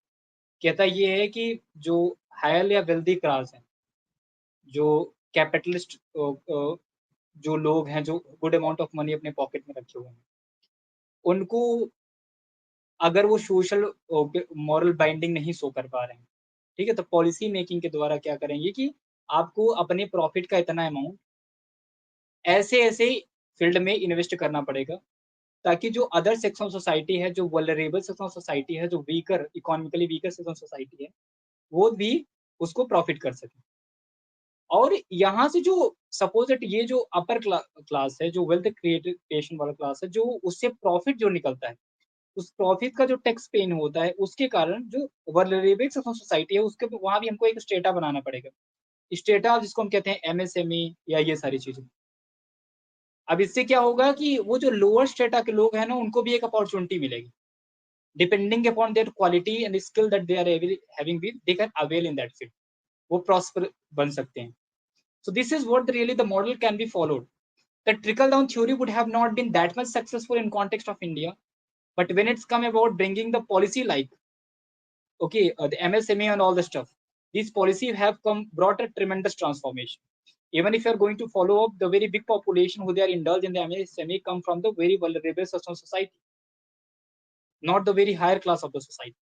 कहता ये है कि जो हायर या वेल्दी क्लास है, जो कैपिटलिस्ट जो लोग हैं जो गुड अमाउंट ऑफ मनी अपने पॉकेट में रखे हुए हैं, उनको अगर वो सोशल मॉरल बाइंडिंग नहीं शो कर पा रहे हैं, ठीक है, तो पॉलिसी मेकिंग के द्वारा क्या करेंगे कि आपको अपने प्रॉफिट का इतना अमाउंट ऐसे ऐसे फील्ड में इन्वेस्ट करना पड़ेगा, ताकि जो अदर सेक्शन ऑफ सोसाइटी है, जो वल्नरेबल सेक्शन ऑफ सोसाइटी है, जो weaker economically weaker section of society है, वो भी उसको प्रॉफिट कर सके। और यहाँ से जो सपोज दैट ये जो अपर क्लास है, जो वेल्थ क्रिएशन वाला क्लास है, जो उससे प्रॉफिट जो निकलता है, उस प्रॉफिट का जो टैक्स पेन होता है, उसके कारण जो वल्नरेबल सेक्शन ऑफ सोसाइटी है, उसके वहां भी हमको एक स्टेटा बनाना पड़ेगा, स्टेटा जिसको हम कहते हैं एमएसएमई या ये सारी चीजें। अब इससे क्या होगा कि वो जो लोअर स्टेटा के लोग हैं ना, उनको भी एक अपॉर्चुनिटी मिलेगी, depending upon their quality and skill that they are having with, they can avail in that field, वो प्रॉस्पर बन सकते हैं। So this is what really the model can be followed. The trickle down theory would have not been that much successful in context of India, but when it's come about bringing the policy like okay the MSME and all the stuff, these policies have come brought a tremendous transformation. Even if you are going to follow up, the very big population who they are indulged in the MSME come from the very vulnerable section of society, not the very higher class of the society.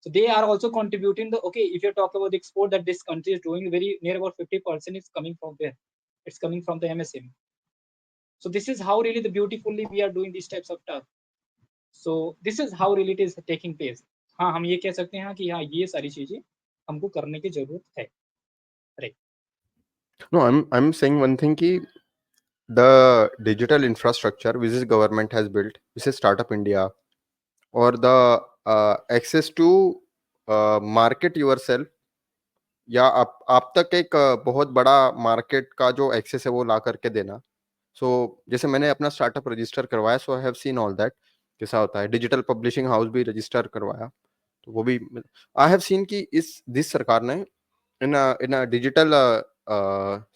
So they are also contributing the okay. If you talk about the export that this country is doing, very near about 50% is coming from where? It's coming from the MSME. So this is how really the beautifully we are doing these types of stuff. So this is how really it is taking place. हाँ, हम ये कह सकते हैं कि हाँ ये सारी चीजें हमको करने की जरूरत है। Right. No, I'm saying one thing कि the digital infrastructure which is government has built, which is Startup India, or the access to market yourself, या आप तक एक बहुत बड़ा मार्केट का जो एक्सेस है वो ला करके देना। सो जैसे मैंने अपना स्टार्टअप रजिस्टर करवाया, so I have seen all that कैसा होता है, डिजिटल पब्लिशिंग हाउस भी रजिस्टर करवाया, तो वो भी आई हैव सीन कि इस दिस सरकार ने इन अ डिजिटल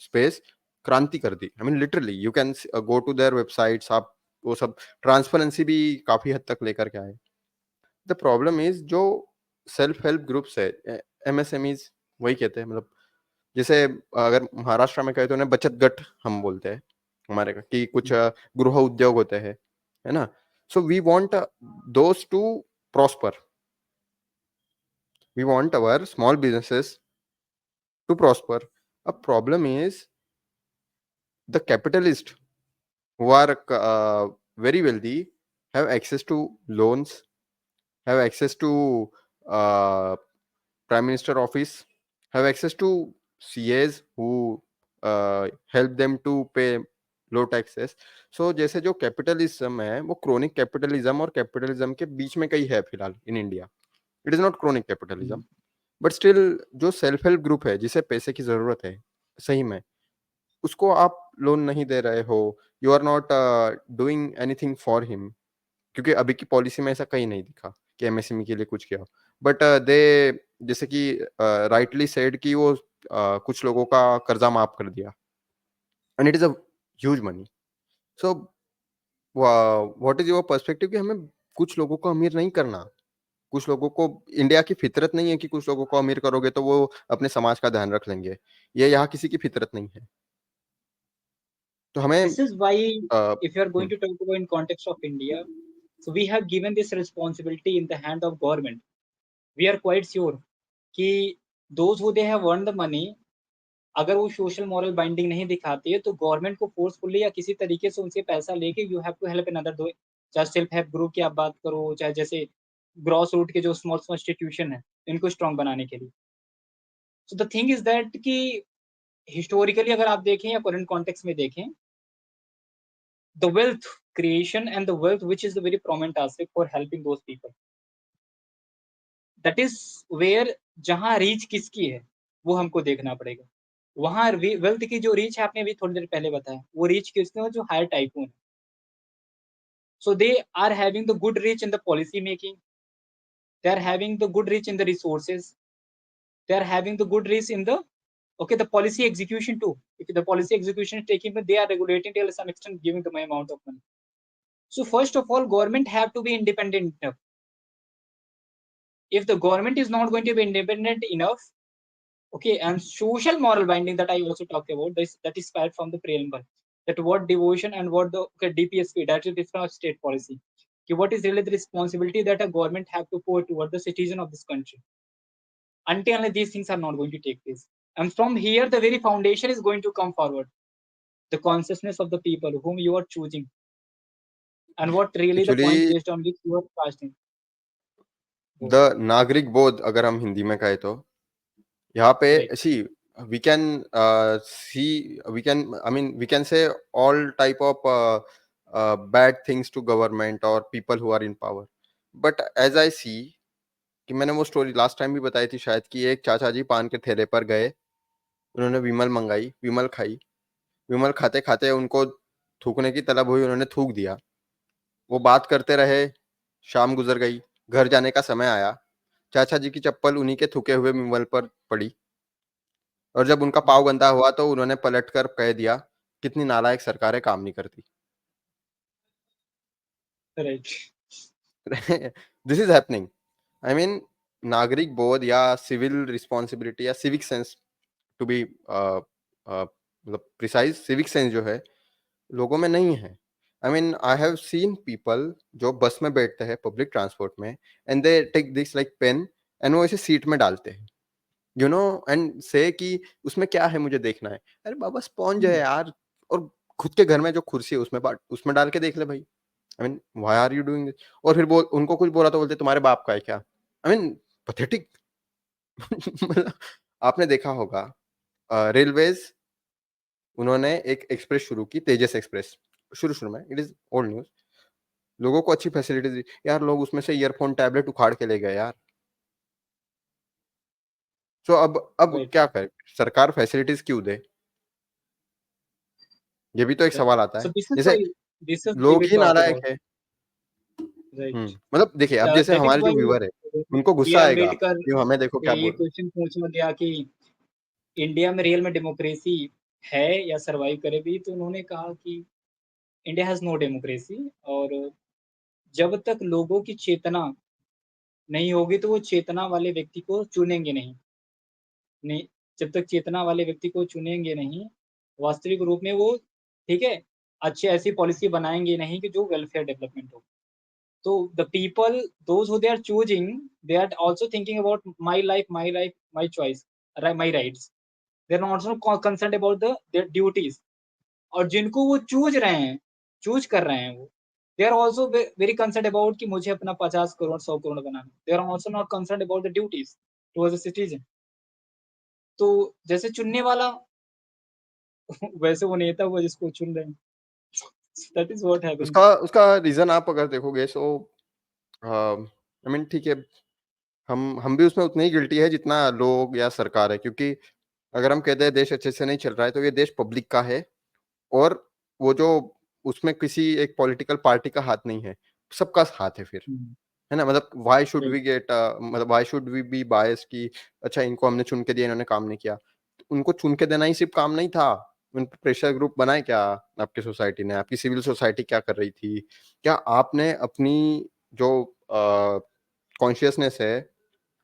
स्पेस क्रांति कर दी। I mean literally you can go to their websites, आप वो सब ट्रांसपेरेंसी भी काफ़ी हद तक लेकर के आए। द प्रॉब्लम इज़ जो सेल्फ हेल्प ग्रुप्स है, एमएसएमईज़ वही कहते हैं, मतलब जैसे अगर महाराष्ट्र में कहें तो उन्हें बचत गट हम बोलते हैं, हमारे कि कुछ गृह उद्योग होते हैं, है ना? So we want those to prosper, we want our small businesses to prosper. A problem is the capitalist who are very wealthy have access to loans, have access to uh, prime minister office, have access to CAs who help them to pay low taxes. So जैसे जो कैपिटलिज्म है वो क्रोनिक कैपिटलिज्म और कैपिटलिज्म के बीच में कहीं है फिलहाल in India. It is not chronic capitalism, but still जो सेल्फ हेल्प ग्रुप है जिसे पैसे की जरूरत है सही में, उसको आप लोन नहीं दे रहे हो, you are not doing anything for him, क्योंकि अभी की पॉलिसी में ऐसा कहीं नहीं दिखा कि एमएसएमई के लिए कुछ किया हो। बट दे जैसे कि राइटली सेड कि वो कुछ लोगों का कर्जा माफ कर दिया, and it is a huge money. So what is your perspective कि हमें कुछ लोगों को अमीर नहीं करना, कुछ लोगों को, इंडिया की फितरत नहीं है कि कुछ लोगों को अमीर करोगे तो वो अपने समाज का ध्यान रख लेंगे, ये यहाँ किसी की फितरत नहीं है। तो हमें This is why, uh, if you are going hmm. to talk about in context of India, so we have given this responsibility in the hand of government. We are quite sure कि those who they have earned the money, अगर वो सोशल मॉरल बाइंडिंग नहीं दिखाती है तो गवर्नमेंट को फोर्सफुली या किसी तरीके से उनसे पैसा लेके you have to help another दो, चाहे सेल्फ हेल्प ग्रुप की आप बात करो, चाहे जैसे ग्रॉस रूट के जो स्मॉल स्मॉल इंस्टीट्यूशन है इनको स्ट्रॉन्ग बनाने के लिए। So the thing is that कि हिस्टोरिकली अगर आप देखें या करंट कॉन्टेक्स्ट में देखें, the wealth creation and the wealth which is the very prominent aspect for helping those people, that is where जहां रीच किसकी है वो हमको देखना पड़ेगा। वहां वेल्थ की जो रीच है, आपने अभी थोड़ी देर पहले बताया, वो रीच किसने हो, जो हायर टाइकून है। So they are having the good reach in the policy making, they are having the good reach in the resources, they are having the good reach in the, okay, the policy execution too. If the policy execution is taking, but they are regulating till some extent, giving the amount of money. So first of all, government have to be independent enough. If the government is not going to be independent enough, okay, and social moral binding that I also talked about, this that is part from the preamble, that what devotion and what the, okay, DPSP, that is different state policy, okay, what is really the responsibility that a government have to put toward the citizen of this country. Until these things are not going to take place, and from here the very foundation is going to come forward, the consciousness of the people whom you are choosing, and what really the actually point based on which you are casting. The नागरिक बोध अगर हम हिंदी में कहें तो यहाँ Right. पे सी we can see, we can, I mean we can say all type of bad things to government or people who are in power, but as I see कि मैंने वो स्टोरी लास्ट टाइम भी बताई थी शायद, कि एक चाचा जी पान के ठेले पर गए, उन्होंने विमल मंगाई, विमल खाई, विमल खाते खाते उनको थूकने की तलब हुई, उन्होंने थूक दिया, वो बात करते रहे, शाम गुजर गई, घर जाने का समय आया, चाचा जी की चप्पल उन्हीं के थूके हुए विमल पर पड़ी, और जब उनका पाँव गंदा हुआ तो उन्होंने पलटकर कह दिया, कितनी नालायक सरकारें काम नहीं करती। Right. This is happening. I mean नागरिक बोध या सिविल रिस्पॉन्सिबिलिटी या सिविक सेंस, टू बी मतलब प्रिसाइज, सिविक सेंस जो है लोगों में नहीं है। I mean I have seen people जो बस में बैठते हैं पब्लिक ट्रांसपोर्ट में, and they take this like pen, एंड वो ऐसे सीट में डालते हैं, यू नो, एंड से कि उसमें क्या है मुझे देखना है। अरे बाबा स्पॉन्ज है यार, और खुद के घर में जो कुर्सी है उसमें डाल के देख ले भाई। I mean why are you doing this? और फिर बोल, उनको कुछ बोला तो बोलते तुम्हारे बाप का है क्या? I mean pathetic. मतलब आपने देखा होगा रेलवेज, उन्होंने एक एक्सप्रेस शुरू की, तेजस एक्सप्रेस, शुरू-शुरू में, इट इज़ ओल्ड न्यूज़। लोगों को अच्छी फैसिलिटीज़ दी, यार लोग उसमें से ईयरफ़ोन, टैबलेट उखाड़ के ले गए यार। सो अब Right. क्या करें? सरकार फैसिलिटीज़ क्यों दे? ये भी तो एक Right. सवाल आता So है। this is जैसे why, this is why लोग we ही talk नालायक about, है। राइट। मतलब देखिए अब जैसे दैट इज़ हमारे जो व्हाई व्यूअर है, उनको बी गुस्सा आर आएगा अम्बेडकर कि हमें देखो क्या ये बोल रहे हैं। क्वेश्चन पूछा गया कि इंडिया में रियल में डेमोक्रेसी है या सर्वाइव करेगी? तो उन्होंने कहा कि इंडिया हैज़ नो डेमोक्रेसी और जब तक लोगों की चेतना नहीं होगी तो वो चेतना वाले व्यक्ति को चुनेंगे नहीं। नहीं, जब तक चेतना वाले व्यक्ति को चुनेंगे नहीं, वास्तविक रूप में वो ठीक है, अच्छी ऐसी पॉलिसी बनाएँगे नहीं कि जो वेलफेयर डेवलपमेंट हो। So the people, those who they are choosing, they are also thinking about my life, my choice, my rights. They are also concerned about their duties. और जिनको वो चूज कर रहे हैं वो, they are also very concerned about कि मुझे अपना 50 करोड़ 100 करोड़ बनाना। They are also not concerned about the duties towards the citizen. तो जैसे चुनने वाला वैसे वो नेता हुआ जिसको चुन रहे हैं। That is what happened. उसका उसका रीज़न आप अगर देखोगे सो आई मीन ठीक है, हम भी उसमें उतने ही गिल्टी है जितना लोग या सरकार है, क्योंकि अगर हम कहते हैं देश अच्छे से नहीं चल रहा है, तो ये देश पब्लिक का है और वो जो उसमें किसी एक पॉलिटिकल पार्टी का हाथ नहीं है, सबका हाथ है फिर। हुँ, है ना? मतलब why should right. We get मतलब why should we be biased कि अच्छा इनको हमने चुन के दिया, इन्होंने काम नहीं किया। उनको चुन के देना ही सिर्फ़ काम नहीं था, उन पे प्रेशर ग्रुप बनाए क्या आपकी सोसाइटी ने? आपकी सिविल सोसाइटी क्या कर रही थी? क्या आपने अपनी जो कॉन्शियसनेस है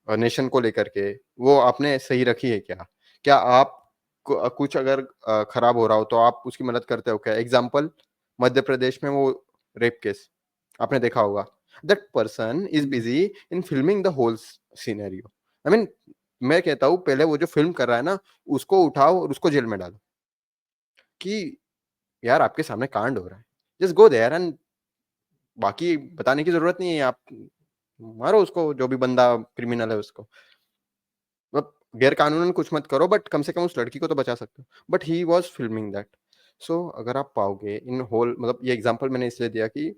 नेशन को लेकर के, वो आपने सही रखी है क्या? क्या आप कुछ अगर खराब हो रहा हो तो आप उसकी मदद करते हो क्या? एग्ज़ाम्पल मध्य प्रदेश में वो रेप केस, आपने देखा होगा। That person is hmm, busy in filming the whole scenario. I mean मैं कहता हूँ पहले वो जो फ़िल्म कर रहा है ना, उसको उठाओ और उसको जेल में डालो कि यार आपके सामने कांड हो रहा है। जस्ट गो देयर एंड बाकी बताने की ज़रूरत नहीं है, आप मारो उसको, जो भी बंदा क्रिमिनल है उसको। मतलब गैर कानूनन कुछ मत करो, बट कम से कम उस लड़की को तो बचा सकते हो। But he was filming that. So अगर आप पाओगे इन होल, मतलब ये एग्ज़ाम्पल मैंने इसलिए दिया कि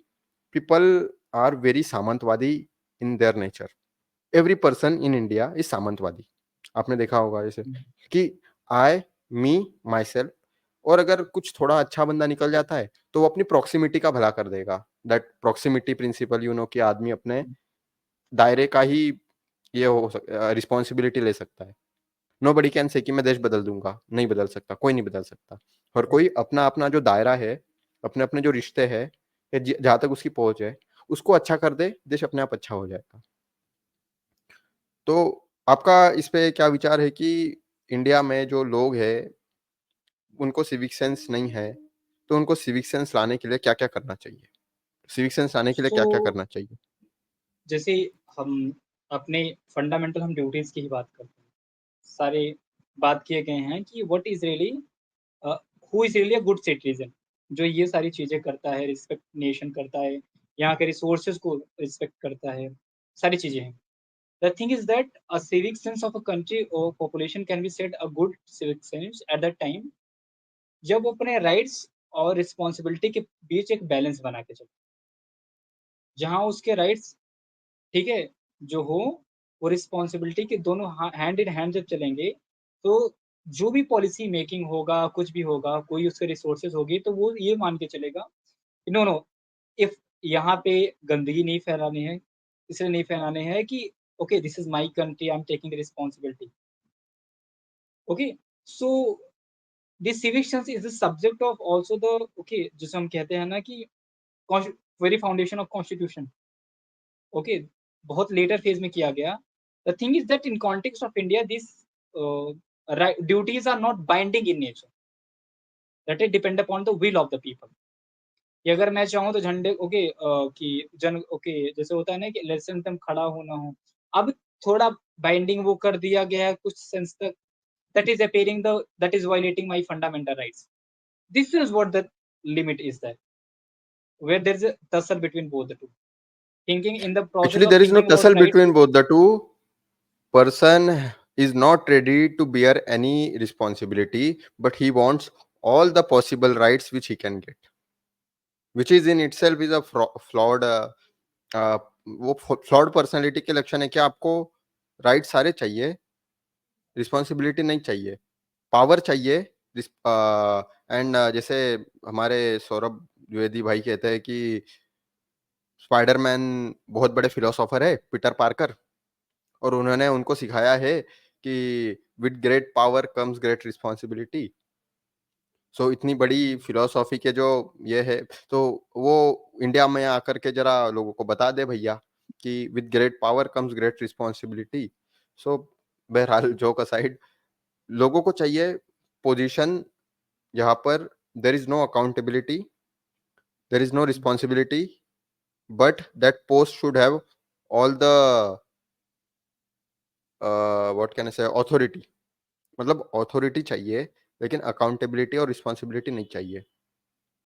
पीपल आर वेरी सामंतवादी in their nature. Every person in India is सामंतवादी। आपने देखा होगा जैसे हुँ, कि आई, मी, माई सेल्फ, और अगर कुछ थोड़ा अच्छा बंदा निकल जाता है, तो वो अपनी प्रॉक्सिमिटी का भला कर देगा। That proximity principle you know कि आदमी अपने हुँ, दायरे का ही ये रिस्पॉन्सिबिलिटी ले सकता है। नोबडी कैन से कि मैं देश बदल दूँगा, नहीं बदल सकता, कोई नहीं बदल सकता। हर राइट। कोई अपना-अपना जो दायरा है, अपने-अपने जो रिश्ते हैं, या जहाँ तक उसकी पहुँच है, उसको अच्छा कर दे, देश अपने आप अच्छा हो जाएगा। तो आपका इस पे क्या विचार है कि इंडिया में जो लोग हैं, उनको सिविक सेंस नहीं है, तो उनको सिविक सेंस लाने के लिए क्या-क्या करना चाहिए? सिविक सेंस लाने के लिए सो क्या-क्या करना चाहिए? जैसे हम अपने फंडामेंटल हम ड्यूटीज़ की ही बात करते हैं। सारे बात किए गए हैं कि what is really a, who is really a good citizen जो ये सारी चीज़ें करता है, रिस्पेक्ट नेशन करता है, यहाँ के रिसोर्सेज़ को रिस्पेक्ट करता है, सारी चीज़ें हैं। The thing is that a civic sense of a country और population can be said a good civic sense at that time जब वो अपने राइट्स और रिस्पॉन्सिबिलिटी के बीच एक बैलेंस बना के चले। जहाँ उसके राइट्स ठीक है, जो हो वो रिस्पॉन्सिबिलिटी के दोनों हैंड इन हैंड जब चलेंगे, तो जो भी पॉलिसी मेकिंग होगा, कुछ भी होगा, कोई उसके रिसोर्सेज़ होगी, तो वो ये मान के चलेगा कि नो, नो, इफ यहाँ पे गंदगी नहीं फैलानी है, इसलिए नहीं फैलाने हैं कि okay this is my country I am taking the responsibility. Okay, so this civic sense is the subject of also the okay जिसे हम कहते हैं ना कि cons very foundation of constitution. Okay, बहुत लेटर फेज़ में किया गया। The thing is that in context of India this duties are not binding in nature, that it depend upon the will of the people. कि अगर मैं चाहूँ तो झंडे ओके कि जन ओके जैसे होता है ना कि इलेक्शन में खड़ा हो ना हो। अब थोड़ा बाइंडिंग वो कर दिया गया है कुछ सेंस तक that is appearing the that is violating my fundamental rights. This is what the limit is that, where there is a tussle between both the two. Thinking in the process actually of there is no thinking about tussle the rights. Between both the two. Person is not ready to bear any responsibility, but he wants all the possible rights which he can get, which is in itself is a flawed uh, वो फ्लॉड पर्सनालिटी के लक्षण है कि आपको राइट सारे चाहिए, रिस्पॉन्सिबिलिटी नहीं चाहिए, पावर चाहिए। एंड जैसे हमारे सौरभ द्विवेदी भाई कहते हैं कि स्पाइडरमैन बहुत बड़े फिलोसोफर है पीटर पार्कर, और उन्होंने उनको सिखाया है कि with great power comes great responsibility. So इतनी बड़ी फिलोसॉफी के जो ये है, तो वो इंडिया में आकर के जरा लोगों को बता दे भैया कि with great power comes great responsibility. So बहरहाल जोक असाइड, लोगों को चाहिए पोजीशन जहाँ पर there is no accountability, there is no responsibility, but that post should have all the what can I say authority. मतलब ऑथोरिटी चाहिए लेकिन अकाउंटेबिलिटी और रिस्पॉन्सिबिलिटी नहीं चाहिए।